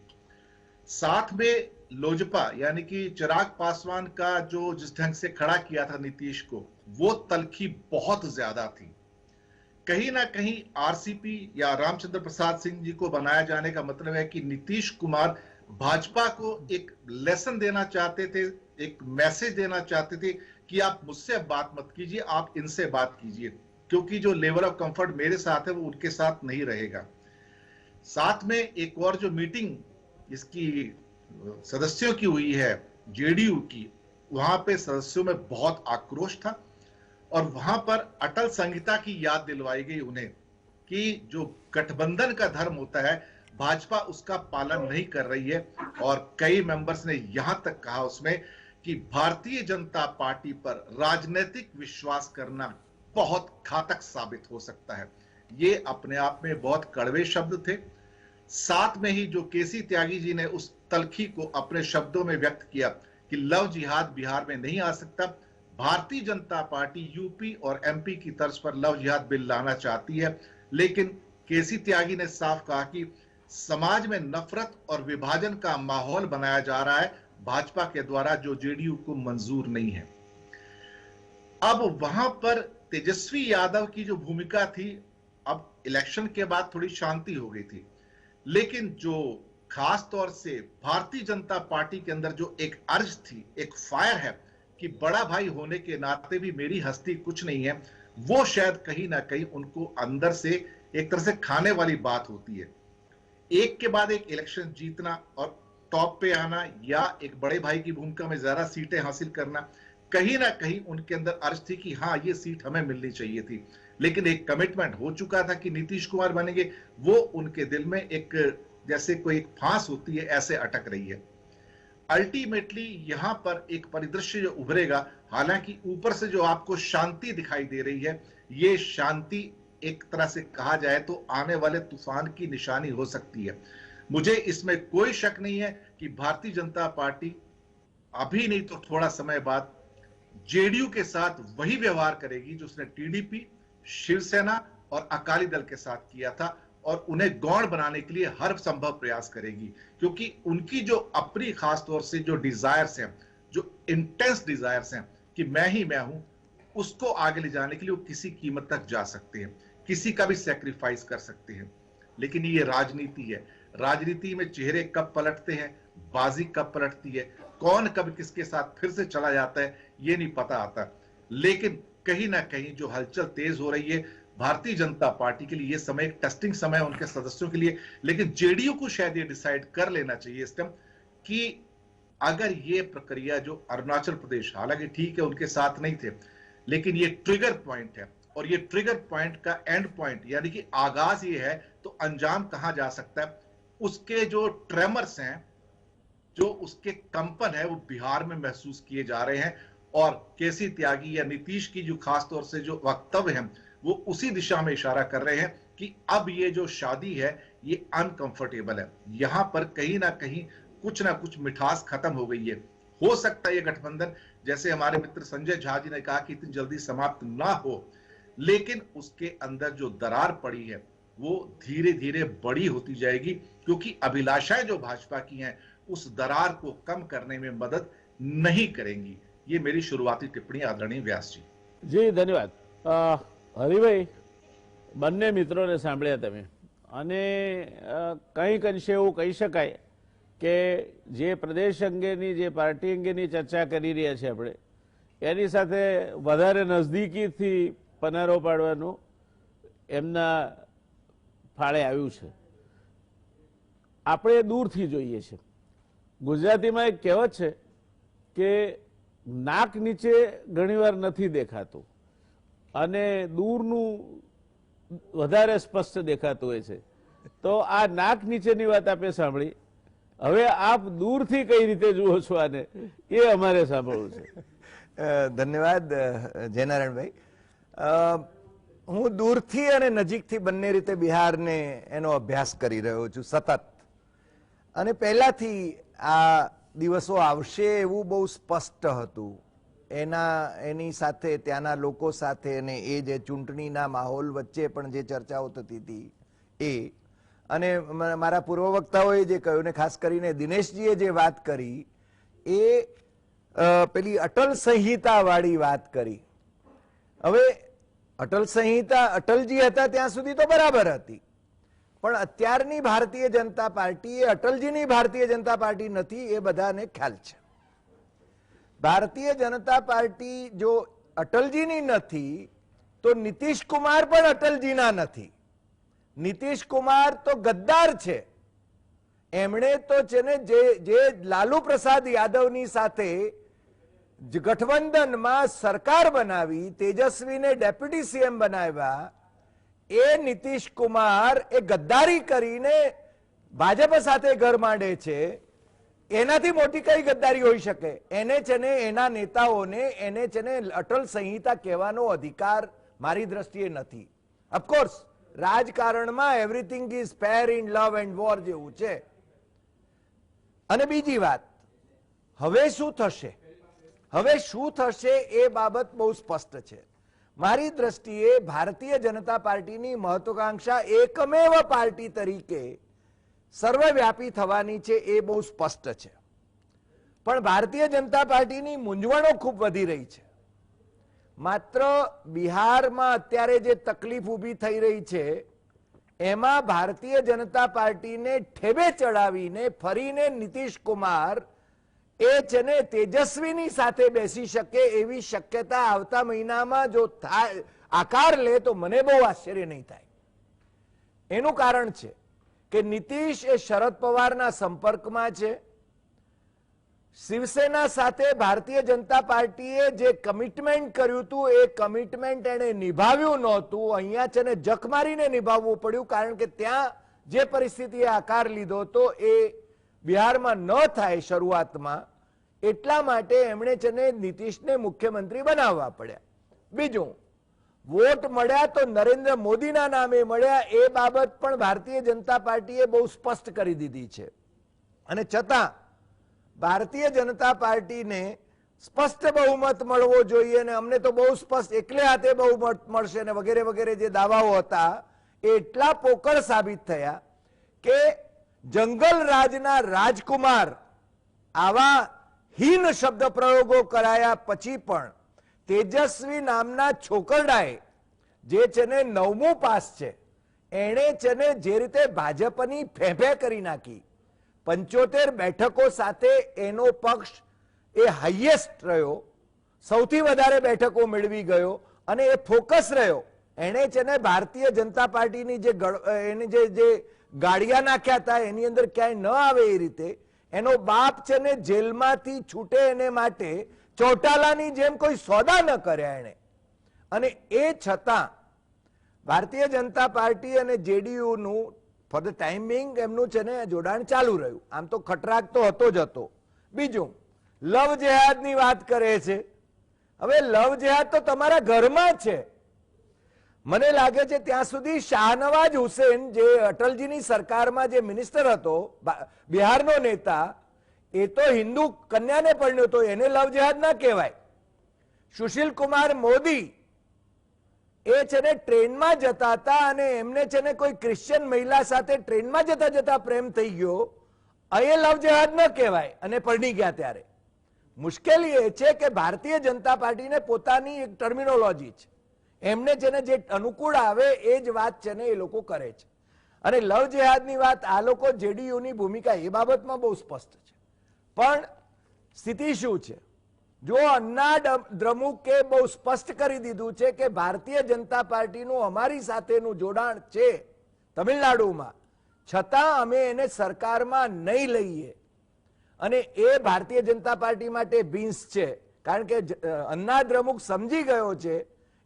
साथ में लोजपा यानी कि चिराग पासवान का जो जिस ढंग से खड़ा किया था नीतीश को, वो तलखी बहुत ज्यादा थी. कहीं ना कहीं आरसीपी या रामचंद्र प्रसाद सिंह जी को बनाया जाने का मतलब है कि नीतीश कुमार भाजपा को एक लेसन देना चाहते थे, एक मैसेज देना चाहते थे कि आप मुझसे बात मत कीजिए, आप इनसे बात कीजिए, क्योंकि जो लेवल ऑफ कंफर्ट मेरे साथ है वो उनके साथ नहीं रहेगा. साथ में एक और जो मीटिंग इसकी सदस्यों की हुई है जेडीयू की, वहां पे सदस्यों में बहुत आक्रोश था और वहां पर अटल संहिता की याद दिलवाई गई उन्हें कि जो गठबंधन का धर्म होता है, भाजपा उसका पालन नहीं कर रही है. और कई मेंबर्स ने यहां तक कहा उसमें कि भारतीय जनता पार्टी पर राजनीतिक विश्वास करना बहुत घातक साबित हो सकता है. ये अपने आप में बहुत कड़वे शब्द थे. साथ में ही जो केसी त्यागी जी ने उस तलखी को अपने शब्दों में व्यक्त किया कि लव जिहाद बिहार में नहीं आ सकता, भारतीय जनता पार्टी यूपी और एमपी की तर्ज पर लव जिहाद बिल लाना चाहती है, लेकिन केसी त्यागी ने साफ कहा कि समाज में नफरत और विभाजन का माहौल बनाया जा रहा है भाजपा के द्वारा, जो जेडीयू को मंजूर नहीं है. अब वहां पर तेजस्वी यादव की जो भूमिका थी, अब इलेक्शन के बाद थोड़ी शांति हो गई थी, लेकिन जो खास तौर से भारतीय जनता पार्टी के अंदर जो एक अर्ज थी, एक फायर है कि बड़ा भाई होने के नाते भी मेरी हस्ती कुछ नहीं है, वो शायद कहीं ना कहीं उनको अंदर से एक तरह से खाने वाली बात होती है. एक के बाद एक इलेक्शन जीतना और टॉप पे आना या एक बड़े भाई की भूमिका में ज्यादा सीटें हासिल करना, कहीं ना कहीं उनके अंदर अर्ज थी कि हाँ, ये सीट हमें मिलनी चाहिए थी. लेकिन एक कमिटमेंट हो चुका था कि नीतीश कुमार बनेंगे, वो उनके दिल में एक जैसे कोई फांस होती है, ऐसे अटक रही है. अल्टीमेटली यहां पर एक परिदृश्य जो उभरेगा, हालांकि ऊपर से जो आपको शांति दिखाई दे रही है, ये शांति एक तरह से कहा जाए तो आने वाले तूफान की निशानी हो सकती है. मुझे इसमें कोई शक नहीं है कि भारतीय जनता पार्टी अभी नहीं तो थोड़ा समय बाद जेडीयू के साथ वही व्यवहार करेगी जो उसने टीडीपी, शिवसेना और अकाली दल के साथ किया था, और उन्हें गौण बनाने के लिए हर संभव प्रयास करेगी, क्योंकि उनकी जो अपनी खास तौर से जो डिजायर्स हैं, जो इंटेंस डिजायर्स हैं कि मैं ही मैं हूं, उसको आगे ले जाने के लिए वो किसी कीमत तक जा सकते हैं, किसी का भी सैक्रिफाइस कर सकते हैं. लेकिन ये राजनीति है. राजनीति में चेहरे कब पलटते हैं, बाजी कब पलटती है, कौन कब किसके साथ फिर से चला जाता है, ये नहीं पता आता। लेकिन कहीं ना कहीं जो हलचल तेज हो रही है भारतीय जनता पार्टी के लिए, ये समय एक टेस्टिंग समय है उनके सदस्यों के लिए। लेकिन जेडीयू को शायद ये डिसाइड कर लेना चाहिए इस टाइम कि अगर ये प्रक्रिया जो अरुणाचल प्रदेश, हालांकि ठीक है उनके साथ नहीं थे, लेकिन ये ट्रिगर पॉइंट है, और ये ट्रिगर पॉइंट का एंड पॉइंट यानी कि आगाज ये है तो अंजाम कहां जा सकता है, उसके जो ट्रेमर्स हैं, जो उसके कंपन है, वो बिहार में महसूस किए जा रहे हैं। और केसी त्यागी या नीतीश की जो खास तौर से जो वक्तव्य हैं वो उसी दिशा में इशारा कर रहे हैं कि अब ये जो शादी है ये अनकंफर्टेबल है, यहां पर कहीं ना कुछ मिठास खत्म हो गई है। हो सकता है ये गठबंधन, जैसे हमारे मित्र संजय झा जी ने कहा, कि इतनी जल्दी समाप्त ना हो, लेकिन उसके अंदर जो दरार पड़ी है वो धीरे धीरे बड़ी होती जाएगी, क्योंकि अभिलाषाएं जो भाजपा की हैं उस दरार को कम करने में मदद नहीं करेंगी। ये मेरी शुरुआती टिप्पणी आदरणीय व्यास जी। જી ધન્યવાદ। હરિભાઈ, બંને મિત્રોને સાંભળ્યા તમે, અને કંઈક અંશે એવું કહી શકાય કે જે પ્રદેશ અંગેની, જે પાર્ટી અંગેની ચર્ચા કરી રહ્યા છીએ આપણે, એની સાથે વધારે નજદીકીથી પનારો પાડવાનું એમના ફાળે આવ્યું છે। આપણે દૂરથી જોઈએ છીએ। ગુજરાતીમાં એક કહેવત છે કે નાક નીચે ઘણીવાર નથી દેખાતું અને દૂરનું વધારે સ્પષ્ટ દેખાતું હોય છે। તો આ નાક નીચેની વાત આપણે સાંભળી, હવે આપ દૂરથી કઈ રીતે જુઓ છો આને, એ અમારે સાંભળવું છે। ધન્યવાદ જયનારાયણભાઈ। હું દૂરથી અને નજીકથી બંને રીતે બિહારને એનો અભ્યાસ કરી રહ્યો છું સતત, અને પહેલાથી આ દિવસો આવશે એવું બહુ સ્પષ્ટ હતું। એની સાથે ત્યાંના લોકો સાથે અને એ જે ચૂંટણીના માહોલ વચ્ચે પણ જે ચર્ચાઓ થતી હતી એ, અને મારા પૂર્વ વક્તાઓએ જે કહ્યું ને ખાસ કરીને દિનેશજીએ જે વાત કરી એ પેલી અટલ સંહિતા વાળી વાત કરી। હવે અટલ સંહિતા અટલજી હતા ત્યાં સુધી તો બરાબર હતી, પણ અત્યારની ભારતીય જનતા પાર્ટી એ અટલજીની ભારતીય જનતા પાર્ટી નથી, એ બધાને ખ્યાલ છે। ભારતીય જનતા પાર્ટી જો અટલજીની નથી તો નીતિશ કુમાર પણ અટલજીના નથી। નીતિશ કુમાર તો ગદ્દાર છે। એમણે તો છે ને જે લાલુ પ્રસાદ યાદવની સાથે ગઠબંધનમાં સરકાર બનાવી, તેજસ્વીને ડેપ્યુટી સીએમ બનાવ્યા, એ નીતિશ કુમાર એ ગદ્દારી કરીને ભાજપ સાથે ઘર માંડે છે। એનાથી મોટી કઈ ગદ્દારી હોઈ શકે? એને છે ને એના નેતાઓને એને છે ને અટલ સંહિતા કહેવાનો અધિકાર મારી દ્રષ્ટિએ નથી। ઓફકોર્સ રાજકારણમાં everything is fair in love and war જેવું છે। અને બીજી વાત, હવે શું થશે, હવે શું થશે એ બાબત બહુ સ્પષ્ટ છે। મારી દ્રષ્ટિએ ભારતીય જનતા પાર્ટીની મહત્વાકાંક્ષા એકમેવ પાર્ટી તરીકે સર્વવ્યાપી થવાની છે એ બહુ સ્પષ્ટ છે, પણ ભારતીય જનતા પાર્ટીની મૂંઝવણો ખૂબ વધી રહી છે। માત્ર બિહારમાં અત્યારે જે તકલીફ ઊભી થઈ રહી છે એમાં ભારતીય જનતા પાર્ટીને ઠેબે ચડાવીને ફરીને નીતિશ કુમાર એ છે ને તેજસ્વીની સાથે બેસી શકે એવી શક્યતા આવતા મહિનામાં જો આકાર લે તો મને બહુ આશ્ચર્ય નહીં થાય। એનું કારણ છે કે નીતિશ એ શરદ પવારના સંપર્કમાં છે। શિવસેના સાથે ભારતીય જનતા પાર્ટીએ જે કમિટમેન્ટ કર્યું હતું એ કમિટમેન્ટ એણે નિભાવ્યું નહોતું। અહીંયા છે ને જખ મારીને નિભાવવું પડ્યું, કારણ કે ત્યાં જે પરિસ્થિતિએ આકાર લીધો હતો એ બિહારમાં ન થાય શરૂઆતમાં, એટલા માટે એમણે છે ને નીતિશને મુખ્યમંત્રી બનાવવા પડ્યા। બીજું, વોટ મળ્યા તો નરેન્દ્ર મોદીના નામે મળ્યા, એ બાબત પણ ભારતીય જનતા પાર્ટીએ બહુ સ્પષ્ટ કરી દીધી છે। અને છતાં ભારતીય જનતા પાર્ટીને સ્પષ્ટ બહુમત મળવો જોઈએ અને અમને તો બહુ સ્પષ્ટ એકલે હાથે બહુમત મળશે ને વગેરે વગેરે જે દાવાઓ હતા એ એટલા પોકળ સાબિત થયા કે જંગલ રાજના રાજકુમાર આવા હીન શબ્દ પ્રયોગો કરાયા પછી પણ તેજસ્વી નામના છોકરડાએ જે છે ને 9મું પાસ છે એણે છે ને જે રીતે ભાજપની ફેફે કરી નાખી, 75 બેઠકો સાથે એનો પક્ષ એ હાઈએસ્ટ રહ્યો, સૌથી વધારે બેઠકો મેળવી ગયો અને એ ફોકસ રહ્યો. એણે છે ને ભારતીય જનતા પાર્ટીની એની જે ગાડિયા નાખ્યા હતા એની અંદર ક્યાંય ન આવે એ રીતે એનો બાપ છે ને જેલમાંથી છૂટે એને માટે ચોટાલાની જેમ કોઈ સોદા ન કર્યા એણે. અને એ છતાં ભારતીય જનતા પાર્ટી અને જેડીયુ નું ફોર ધ ટાઈમ બિંગ એમનું છે ને જોડાણ ચાલુ રહ્યું. આમ તો ખટરાક તો હતો જ હતો. બીજું, લવ જેહાદની વાત કરે છે. હવે લવ જેહાદ તો તમારા ઘરમાં છે. મને લાગે છે ત્યાં સુધી શાહનવાજ હુસેન જે અટલજીની સરકારમાં જે મિનિસ્ટર હતો, બિહારનો નેતા, એ તો હિન્દુ કન્યાને પરણ્યો હતો, એને લવ જેહાદ ના કહેવાય. સુશીલ કુમાર મોદી એ છે ને ટ્રેનમાં જતા હતા અને એમને છે ને કોઈ ક્રિશ્ચિયન મહિલા સાથે ટ્રેનમાં જતા જતા પ્રેમ થઈ ગયો, એ લવ જેહાદ ન કહેવાય અને પરણી ગયા. ત્યારે મુશ્કેલી એ છે કે ભારતીય જનતા પાર્ટીને પોતાની એક ટર્મિનોલોજી છે, એમને છે ને જે અનુકૂળ આવે એ જ વાત છે ને એ લોકો કરે છે. અને લવ જેહાદની વાત આ લોકો જેડીયુની ભૂમિકા એ બાબતમાં બહુ સ્પષ્ટ છે. પણ સ્થિતિ શું છે? જો અન્ના દ્રમુકે બહુ સ્પષ્ટ કરી દીધું છે કે ભારતીય જનતા પાર્ટીનું અમારી સાથેનું જોડાણ છે તમિલનાડુમાં, છતાં અમે એને સરકારમાં નહીં લઈએ. અને એ ભારતીય જનતા પાર્ટી માટે ભીંસ છે, કારણ કે અન્ના દ્રમુક સમજી ગયો છે,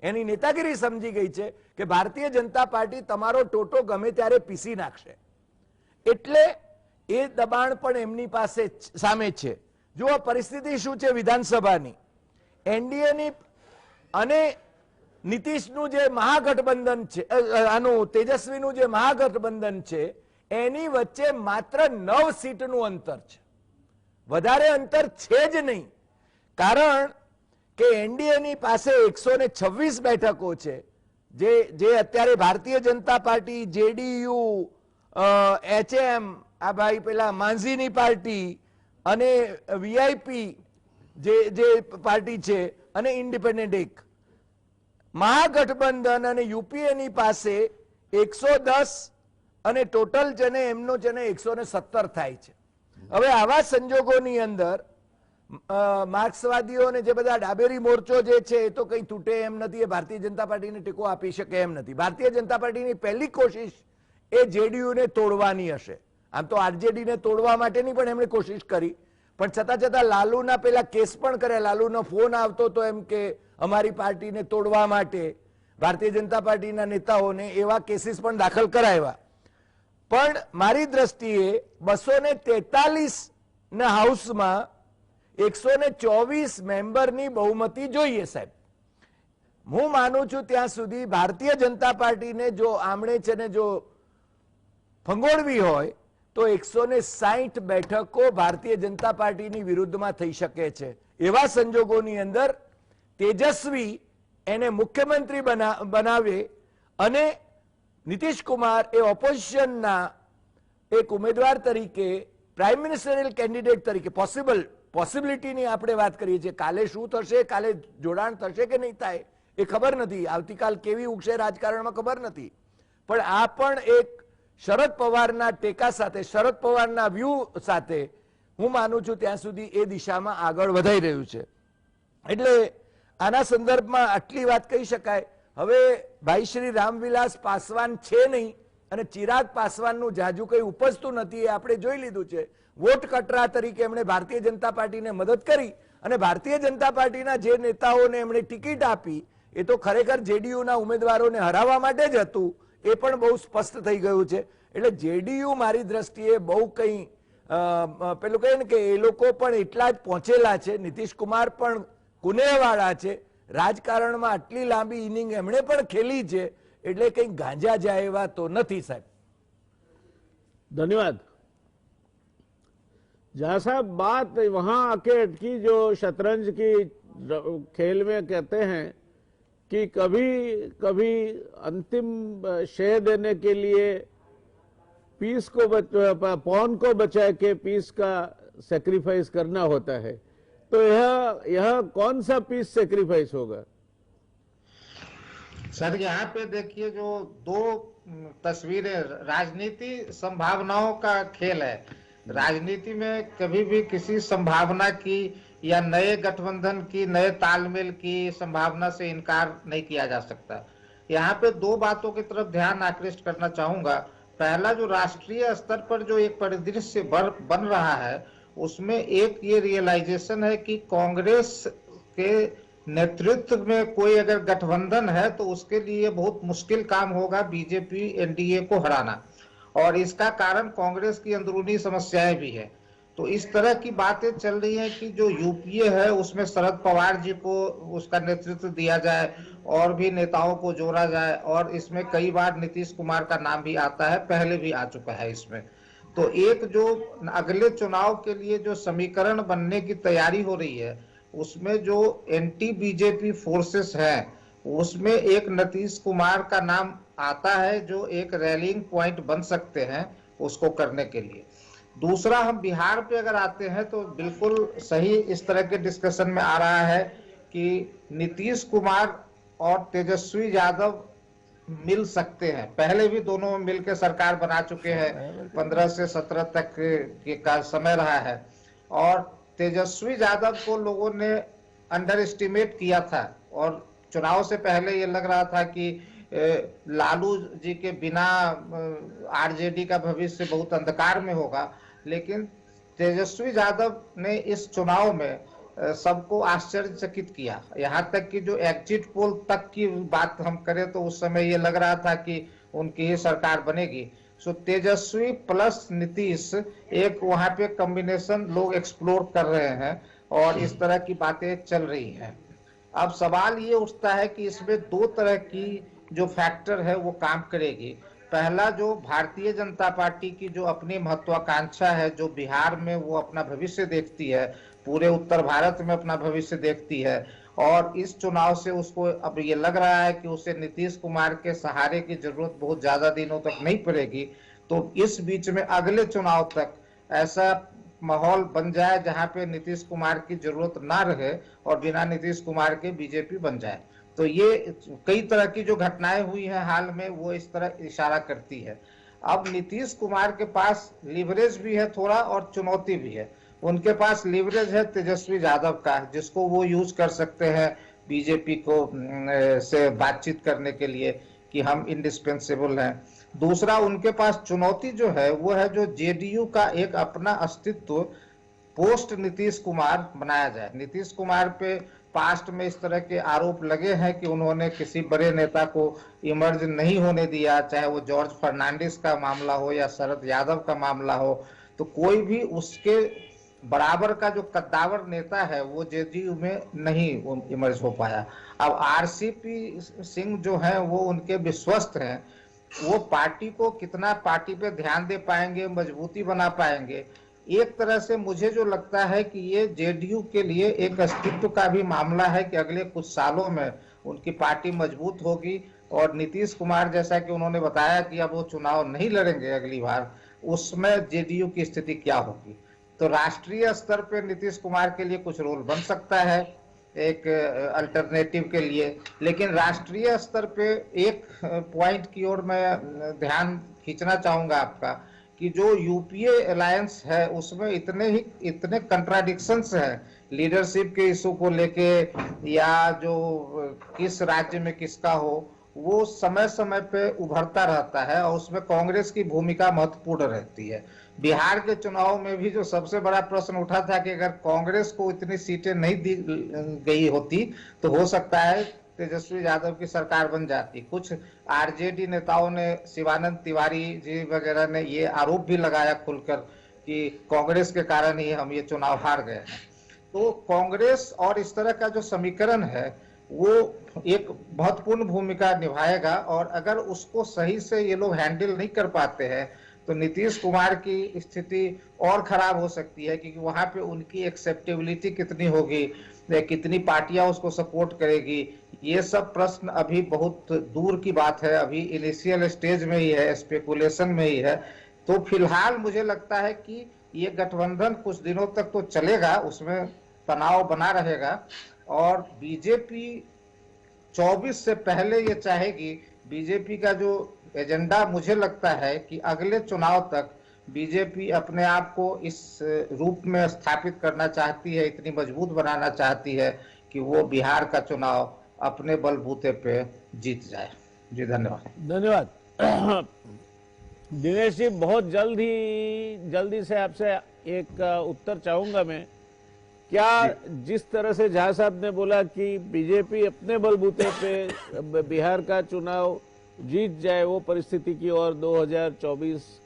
એની નેતાગીરી સમજી ગઈ છે કે ભારતીય જનતા પાર્ટી તમારો ટોટો ગમે ત્યારે પીસી નાખશે. એટલે એ દબાણ પણ એમની પાસે સામે છે. જુઓ પરિસ્થિતિ શું છે વિધાનસભાની. એનડીએની અને નીતિશનું જે મહાગઠબંધન છે, આનું તેજસ્વીનું જે મહાગઠબંધન છે, એની વચ્ચે માત્ર 9 સીટનું અંતર છે, વધારે અંતર છે જ નહીં. કારણ કે એનડીએની પાસે 126 બેઠકો છે, જે અત્યારે Bharatiya Janata party, JDU, HM, આ ભાઈ પેલા માંઝીની પાર્ટી અને વીઆઈપી જે પાર્ટી છે અને ઇન્ડિપેન્ડન્ટ એક મહાગઠબંધન અને યુપીએની પાસે 110 અને ટોટલ છે ને એમનો છે ને 117 થાય છે. હવે આવા સંજોગોની અંદર માર્ક્સવાદીઓ અને જે બધા ડાબેરી મોરચો જે છે એ તો કઈ તૂટે એમ નથી, એ ભારતીય જનતા પાર્ટીને ટેકો આપી શકે એમ નથી. ભારતીય જનતા પાર્ટીની પહેલી કોશિશ એ જેડીયુને તોડવાની હશે. આમ તો આરજેડીને તોડવા માટેની પણ એમણે કોશિશ કરી, પણ છતાં છતાં લાલુના પેલા કેસ પણ કર્યા. લાલુનો ફોન આવતો તો એમ કે અમારી પાર્ટીને તોડવા માટે ભારતીય જનતા પાર્ટીના નેતાઓને એવા કેસીસ પણ દાખલ કરાવ્યા. પણ મારી દ્રષ્ટિએ 243 ના હાઉસમાં 124 મેમ્બરની બહુમતી જોઈએ સાહેબ. હું માનું છું ત્યાં સુધી ભારતીય જનતા પાર્ટીને જો આમણે છે ને જો ફંગોળવી હોય તો 160 બેઠકો ભારતીય જનતા પાર્ટીની વિરુદ્ધમાં થઈ શકે છે. એવા સંજોગોની અંદર તેજસ્વી એને મુખ્યમંત્રી બનાવે અને નીતિશ કુમાર એ ઓપોઝિશનના એક ઉમેદવાર તરીકે, પ્રાઇમ મિનિસ્ટરિયલ કેન્ડિડેટ તરીકે પોસિબિલિટીની આપણે વાત કરીએ છીએ. કાલે શું થશે, કાલે જોડાણ થશે કે નહીં થાય એ ખબર નથી, આવતીકાલ કેવી ઉગશે રાજકારણમાં ખબર નથી. પણ આ પણ એક શરદ પવારના ટેકા સાથે, શરદ પવારના વ્યૂ સાથે હું માનું છું ત્યાં સુધી એ દિશામાં આગળ વધાઈ રહ્યું છે. એટલે આના સંદર્ભમાં આટલી વાત કહી શકાય. હવે ભાઈ શ્રી રામવિલાસ પાસવાન છે નહીં અને ચિરાગ પાસવાનનું જાજુ કંઈ ઉપજતું નથી, એ આપણે જોઈ લીધું છે. વોટ કટરા તરીકે એમણે ભારતીય જનતા પાર્ટીને મદદ કરી અને ભારતીય જનતા પાર્ટીના જે નેતાઓને એમણે ટિકિટ આપી એ તો ખરેખર જેડીયુના ઉમેદવારોને હરાવવા માટે જ હતું, એ પણ બહુ સ્પષ્ટ થઈ ગયું છે. એટલે જેડીયુ મારી દ્રષ્ટિએ બહુ કંઈ પેલું કહે ને કે એ લોકો પણ એટલા જ પહોંચેલા છે. નીતિશ કુમાર પણ કુનેહવાળા છે, રાજકારણમાં આટલી લાંબી ઇનિંગ એમણે પણ ખેલી છે, એટલે કંઈ ગાંજા જાય એવા તો નથી સાહેબ. धन्यवाद जहाँ साहब बात वहां आके अटकी जो शतरंज की खेल में कहते हैं कि कभी कभी अंतिम शेय देने के लिए पीस को पॉन को बचा के पीस का सेक्रीफाइस करना होता है, तो यह कौन सा पीस सेक्रीफाइस होगा? सर यहाँ पे देखिए जो 2 तस्वीरें, राजनीति संभावनाओं का खेल है। राजनीति में कभी भी किसी संभावना की या नए गठबंधन की, नए तालमेल की संभावना से इनकार नहीं किया जा सकता। यहाँ पे दो बातों की तरफ ध्यान आकृष्ट करना चाहूंगा। पहला, जो राष्ट्रीय स्तर पर जो एक परिदृश्य बन रहा है, उसमें एक ये रियलाइजेशन है कि कांग्रेस के नेतृत्व में कोई अगर गठबंधन है तो उसके लिए बहुत मुश्किल काम होगा बीजेपी एनडीए को हराना, और इसका कारण कांग्रेस की अंदरूनी समस्याएं भी है। तो इस तरह की बातें चल रही हैं कि जो यूपीए है उसमें शरद पवार जी को उसका नेतृत्व दिया जाए और भी नेताओं को जोड़ा जाए, और इसमें कई बार नीतीश कुमार का नाम भी आता है, पहले भी आ चुका है इसमें। तो एक जो अगले चुनाव के लिए जो समीकरण बनने की तैयारी हो रही है, उसमें जो एंटी बीजेपी फोर्सेस हैं, उसमें एक नीतीश कुमार का नाम आता है जो एक रैलिंग पॉइंट बन सकते हैं उसको करने के लिए। दूसरा, हम बिहार पे अगर आते हैं तो बिल्कुल सही इस तरह के डिस्कशन में आ रहा है कि नीतीश कुमार और तेजस्वी यादव मिल सकते हैं। पहले भी दोनों मिलकर सरकार बना चुके हैं, 15 से 17 तक का समय रहा है, और तेजस्वी यादव को लोगों ने अंडर एस्टिमेट किया था, और चुनाव से पहले ये लग रहा था कि लालू जी के बिना आरजेडी का भविष्य बहुत अंधकार में होगा। लेकिन तेजस्वी यादव ने इस चुनाव में सबको आश्चर्यचकित किया। यहाँ तक कि जो एग्जिट पोल तक की बात हम करें तो उस समय ये लग रहा था कि उनकी ही सरकार बनेगी। सो तेजस्वी प्लस नीतीश, एक वहां पे कॉम्बिनेशन लोग एक्सप्लोर कर रहे हैं और इस तरह की बातें चल रही हैं। अब सवाल ये उठता है कि इसमें दो तरह की जो फैक्टर है वो काम करेगी। पहला, जो भारतीय जनता पार्टी की जो अपनी महत्वाकांक्षा है, जो बिहार में वो अपना भविष्य देखती है, पूरे उत्तर भारत में अपना भविष्य देखती है, और इस चुनाव से उसको अब ये लग रहा है कि उसे नीतीश कुमार के सहारे की जरूरत बहुत ज्यादा दिनों तक नहीं पड़ेगी। तो इस बीच में अगले चुनाव तक ऐसा माहौल बन जाए जहां पे नीतीश कुमार की जरूरत ना रहे और बिना नीतीश कुमार के बीजेपी बन जाए। तो ये कई तरह की जो घटनाएं हुई हैं हाल में, वो इस तरह इशारा करती है। अब नीतीश कुमार के पास लीवरेज भी है थोड़ा और चुनौती भी है। उनके पास लीवरेज है तेजस्वी यादव का, जिसको वो यूज कर सकते हैं बीजेपी को से बातचीत करने के लिए कि हम इंडिस्पेंसेबल हैं। दूसरा, उनके पास चुनौती जो है वो है जो जेडीयू का एक अपना अस्तित्व पोस्ट नीतीश कुमार बनाया जाए। नीतीश कुमार पे पास्ट में इस तरह के आरोप लगे हैं कि उन्होंने किसी बड़े नेता को इमर्ज नहीं होने दिया, चाहे वो जॉर्ज फर्नांडिस का मामला हो या शरद यादव का मामला हो। तो कोई भी उसके बराबर का जो कद्दावर नेता है वो जेडीयू में नहीं इमर्ज हो पाया। अब आरसीपी सिंह जो है वो उनके विश्वस्त हैं, वो पार्टी को कितना पार्टी पे ध्यान दे पाएंगे, मजबूती बना पाएंगे। एक तरह से मुझे जो लगता है कि ये जेडीयू के लिए एक अस्तित्व का भी मामला है कि अगले कुछ सालों में उनकी पार्टी मजबूत होगी, और नीतीश कुमार जैसा कि उन्होंने बताया कि अब वो चुनाव नहीं लड़ेंगे अगली बार, उसमें जेडीयू की स्थिति क्या होगी। तो राष्ट्रीय स्तर पे नीतीश कुमार के लिए कुछ रोल बन सकता है एक अल्टरनेटिव के लिए, लेकिन राष्ट्रीय स्तर पे एक पॉइंट की ओर मैं ध्यान खींचना चाहूंगा आपका कि जो यूपीए अलायंस है उसमें इतने कंट्राडिक्शंस हैं लीडरशिप के इशू को लेके, या जो किस राज्य में किसका हो, वो समय समय पे उभरता रहता है और उसमें कांग्रेस की भूमिका महत्वपूर्ण रहती है। बिहार के चुनाव में भी जो सबसे बड़ा प्रश्न उठा था कि अगर कांग्रेस को इतनी सीटें नहीं दी गई होती तो हो सकता है तेजस्वी यादव की सरकार बन जाती। कुछ आरजेडी नेताओं ने, शिवानंद तिवारी जी वगैरह ने ये आरोप भी लगाया खुलकर कि कांग्रेस के कारण ही हम ये चुनाव हार गए हैं। तो कांग्रेस और इस तरह का जो समीकरण है वो एक महत्वपूर्ण भूमिका निभाएगा, और अगर उसको सही से ये लोग हैंडल नहीं कर पाते हैं तो नीतीश कुमार की स्थिति और खराब हो सकती है, क्योंकि वहां पे उनकी एक्सेप्टेबिलिटी कितनी होगी, कितनी पार्टियां उसको सपोर्ट करेगी, ये सब प्रश्न अभी बहुत दूर की बात है, अभी इनिशियल स्टेज में ही है, स्पेकुलेशन में ही है। तो फिलहाल मुझे लगता है कि ये गठबंधन कुछ दिनों तक तो चलेगा, उसमें तनाव बना रहेगा, और बीजेपी 24 से पहले ये चाहेगी, बीजेपी का जो एजेंडा मुझे लगता है कि अगले चुनाव तक बीजेपी अपने आप को इस रूप में स्थापित करना चाहती है, इतनी मजबूत बनाना चाहती है कि वो बिहार का चुनाव अपने बलबूते पे जीत जाए। जी धन्यवाद। धन्यवाद दिनेश जी। बहुत जल्दी से आपसे एक उत्तर चाहूंगा मैं। क्या जिस तरह से झा साहब ने बोला कि बीजेपी अपने बलबूते पे बिहार का चुनाव जीत जाए, वो परिस्थिति की ओर 2024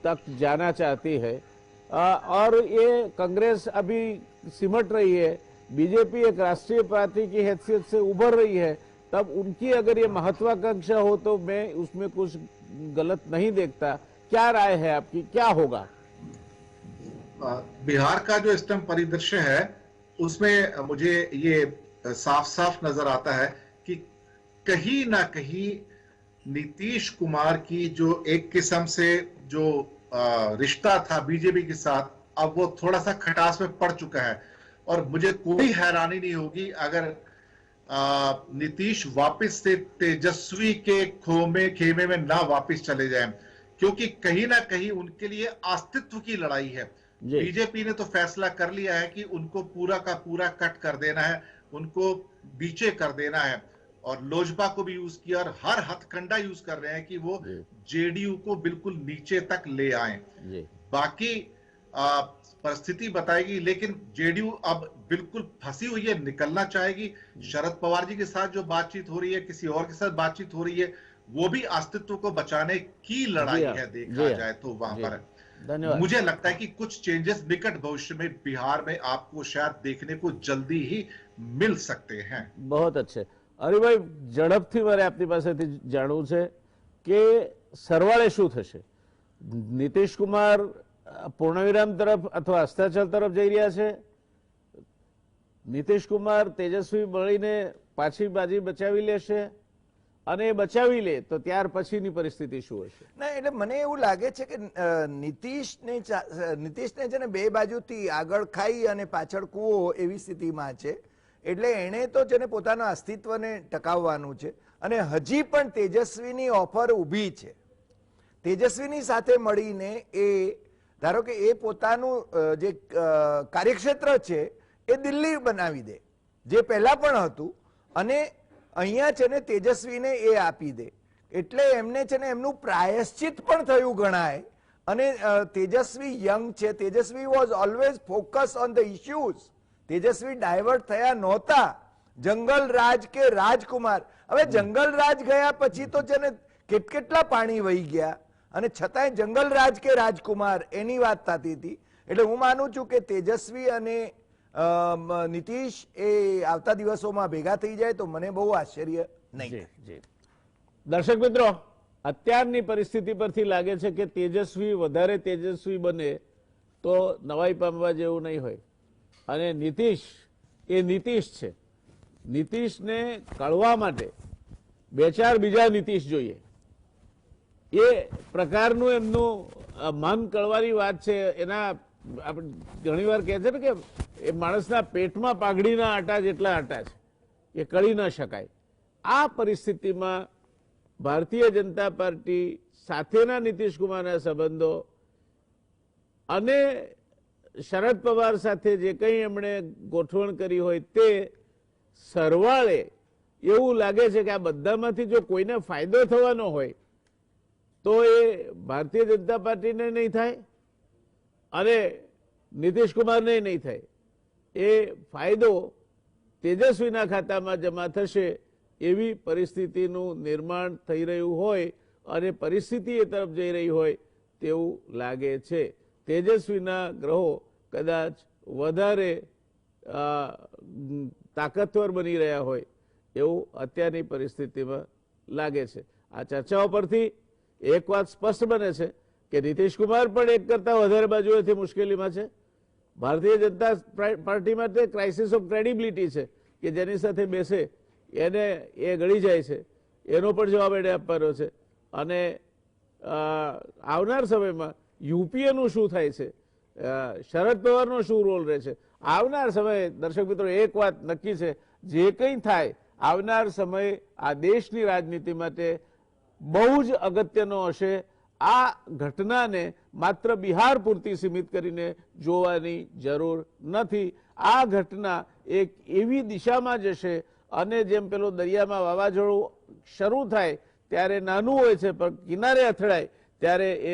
तक जाना चाहती है, और ये कांग्रेस अभी सिमट रही है, बीजेपी एक राष्ट्रीय पार्टी की हैसियत से उभर रही है, तब उनकी अगर ये महत्वाकांक्षा हो तो मैं उसमें कुछ गलत नहीं देखता। क्या राय है आपकी, क्या होगा? बिहार का जो इस टाइम परिदृश्य है उसमें मुझे ये साफ साफ नजर आता है कि कहीं ना कहीं नीतीश कुमार की जो एक किस्म से जो रिश्ता था बीजेपी के साथ, अब वो थोड़ा सा खटास में पड़ चुका है। और मुझे कोई हैरानी नहीं होगी अगर नीतीश वापस से तेजस्वी के खेमे में ना वापस चले जाएं, क्योंकि कहीं ना कहीं उनके लिए अस्तित्व की लड़ाई है। बीजेपी ने तो फैसला कर लिया है कि उनको पूरा का पूरा कट कर देना है, उनको बीचे कर देना है, और लोजपा को भी यूज किया और हर हथकंडा यूज कर रहे हैं कि वो जेडीयू को बिल्कुल नीचे तक ले आए। बाकी परिस्थिति बताएगी, लेकिन जेडीयू अब बिल्कुल फंसी हुई है, निकलना चाहेगी। शरद पवार जी के साथ जो बातचीत हो रही है, किसी और के साथ बातचीत हो रही है, वो भी अस्तित्व को बचाने की लड़ाई है देखा जाए तो वहां पर। मुझे लगता है कि कुछ चेंजेस निकट भविष्य में बिहार में आपको शायद देखने को जल्दी ही मिल सकते हैं। बहुत अच्छे। अरे भाई, ઝડપથી મારે આપની પાસેથી જાણવું છે કે સરવાળે શું થશે? નીતિશ કુમાર પૂર્ણવિરામ તરફ અથવા અસ્તાચલ તરફ જઈ રહ્યા છે? નીતિશ કુમાર તેજસ્વી મળીને પાછી બાજી બચાવી લેશે? અને બચાવી લે તો ત્યાર પછીની પરિસ્થિતિ શું હશે? ના, એટલે મને એવું લાગે છે કે નીતિશને છે ને બે બાજુથી આગળ ખાઈ અને પાછળ કૂવો એવી સ્થિતિમાં છે। એટલે એણે તો છે ને પોતાના અસ્તિત્વને ટકાવવાનું છે અને હજી પણ તેજસ્વીની ઓફર ઊભી છે। તેજસ્વીની સાથે મળીને એ ધારો કે એ પોતાનું જે કાર્યક્ષેત્ર છે એ દિલ્હી બનાવી દે, જે પહેલા પણ હતું, અને અહીંયા છે ને તેજસ્વીને એ આપી દે, એટલે એમને છે ને એમનું પ્રાયશ્ચિત પણ થયું ગણાય। અને તેજસ્વી યંગ છે, તેજસ્વી was always focus on the issues, તેજસ્વી ડાયવર્ટ થયા નહોતા। જંગલ રાજ કે રાજકુમાર, હવે જંગલ રાજ ગયા પછી તો છે ને કેટલા પાણી વહી ગયા, અને છતાંય જંગલ રાજ કે રાજકુમાર એની વાત થતી હતી। એટલે હું માનું છું કે તેજસ્વી અને નીતિશ એ આવતા દિવસોમાં ભેગા થઈ જાય તો મને બહુ આશ્ચર્ય નહીં થાય। દર્શક મિત્રો, અત્યારની પરિસ્થિતિ પરથી લાગે છે કે તેજસ્વી વધારે તેજસ્વી બને તો નવાઈ પામવા જેવું નહીં હોય, અને નીતિશ એ નીતિશ છે। નીતિશને કળવા માટે બે ચાર બીજા નીતિશ જોઈએ, એ પ્રકારનું એમનું મન કળવાની વાત છે। એના આપણે ઘણી વાર કહે છે ને કે એ માણસના પેટમાં પાઘડીના આટા જેટલા આટા છે, એ કળી ન શકાય। આ પરિસ્થિતિમાં ભારતીય જનતા પાર્ટી સાથેના નીતિશ કુમારના સંબંધો અને શરદ પવાર સાથે જે કંઈ એમણે ગોઠવણ કરી હોય તે સરવાળે એવું લાગે છે કે આ બધામાંથી જો કોઈને ફાયદો થવાનો હોય તો એ ભારતીય જનતા પાર્ટીને નહીં થાય અને નીતિશ કુમારને નહીં થાય। એ ફાયદો તેજસ્વીના ખાતામાં જમા થશે એવી પરિસ્થિતિનું નિર્માણ થઈ રહ્યું હોય અને પરિસ્થિતિ એ તરફ જઈ રહી હોય તેવું લાગે છે। તેજસ્વીના ગ્રહો કદાચ વધારે તાકતવર બની રહ્યા હોય એવું અત્યારની પરિસ્થિતિમાં લાગે છે। આ ચર્ચાઓ પરથી એક વાત સ્પષ્ટ બને છે કે નીતિશ કુમાર પણ એક કરતા વધારે બાજુએથી મુશ્કેલીમાં છે। ભારતીય જનતા પાર્ટી માટે ક્રાઇસિસ ઓફ ક્રેડિબિલિટી છે કે જેની સાથે બેસે એને એ ગળી જાય છે, એનો પણ જવાબ એને આપવાનો છે। અને આવનાર સમયમાં યુપીએનું શું થાય છે, શરદ પવારનો શું રોલ રહેશે આવનાર સમયે? દર્શક મિત્રો, એક વાત નક્કી છે, જે કંઈ થાય આવનાર સમય આ દેશની રાજનીતિ માટે બહુ જ અગત્યનો હશે. આ ઘટનાને માત્ર બિહાર પૂરતી સીમિત કરીને જોવાની જરૂર નથી. આ ઘટના એક એવી દિશામાં જશે અને જેમ પેલો દરિયામાં વાવાઝોડું શરૂ થાય ત્યારે નાનું હોય છે પણ કિનારે અથડાય ત્યારે એ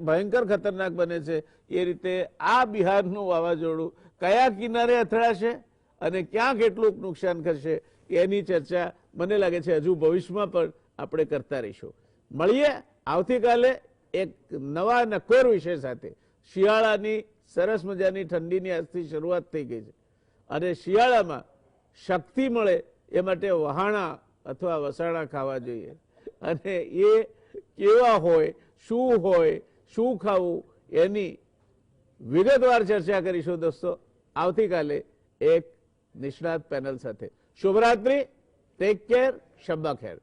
ભયંકર ખતરનાક બને છે. એ રીતે આ બિહારનું વાવાઝોડું કયા કિનારે અથડાશે અને ક્યાં કેટલું નુકસાન કરશે એની ચર્ચા મને લાગે છે હજુ ભવિષ્યમાં પણ આપણે કરતા રહીશું. મળીએ આવતીકાલે એક નવા નક્કોર વિષય સાથે. શિયાળાની સરસ મજાની ઠંડીની આજથી શરૂઆત થઈ ગઈ છે અને શિયાળામાં શક્તિ મળે એ માટે વહાણા અથવા વસાણા ખાવા જોઈએ અને એ કેવા હોય, શું ખાવું એની વિગતવાર ચર્ચા કરીશું દોસ્તો આવતીકાલે એક નિષ્ણાત પેનલ સાથે. શુભરાત્રી, ટેક કેર, શબ્બા ખેર.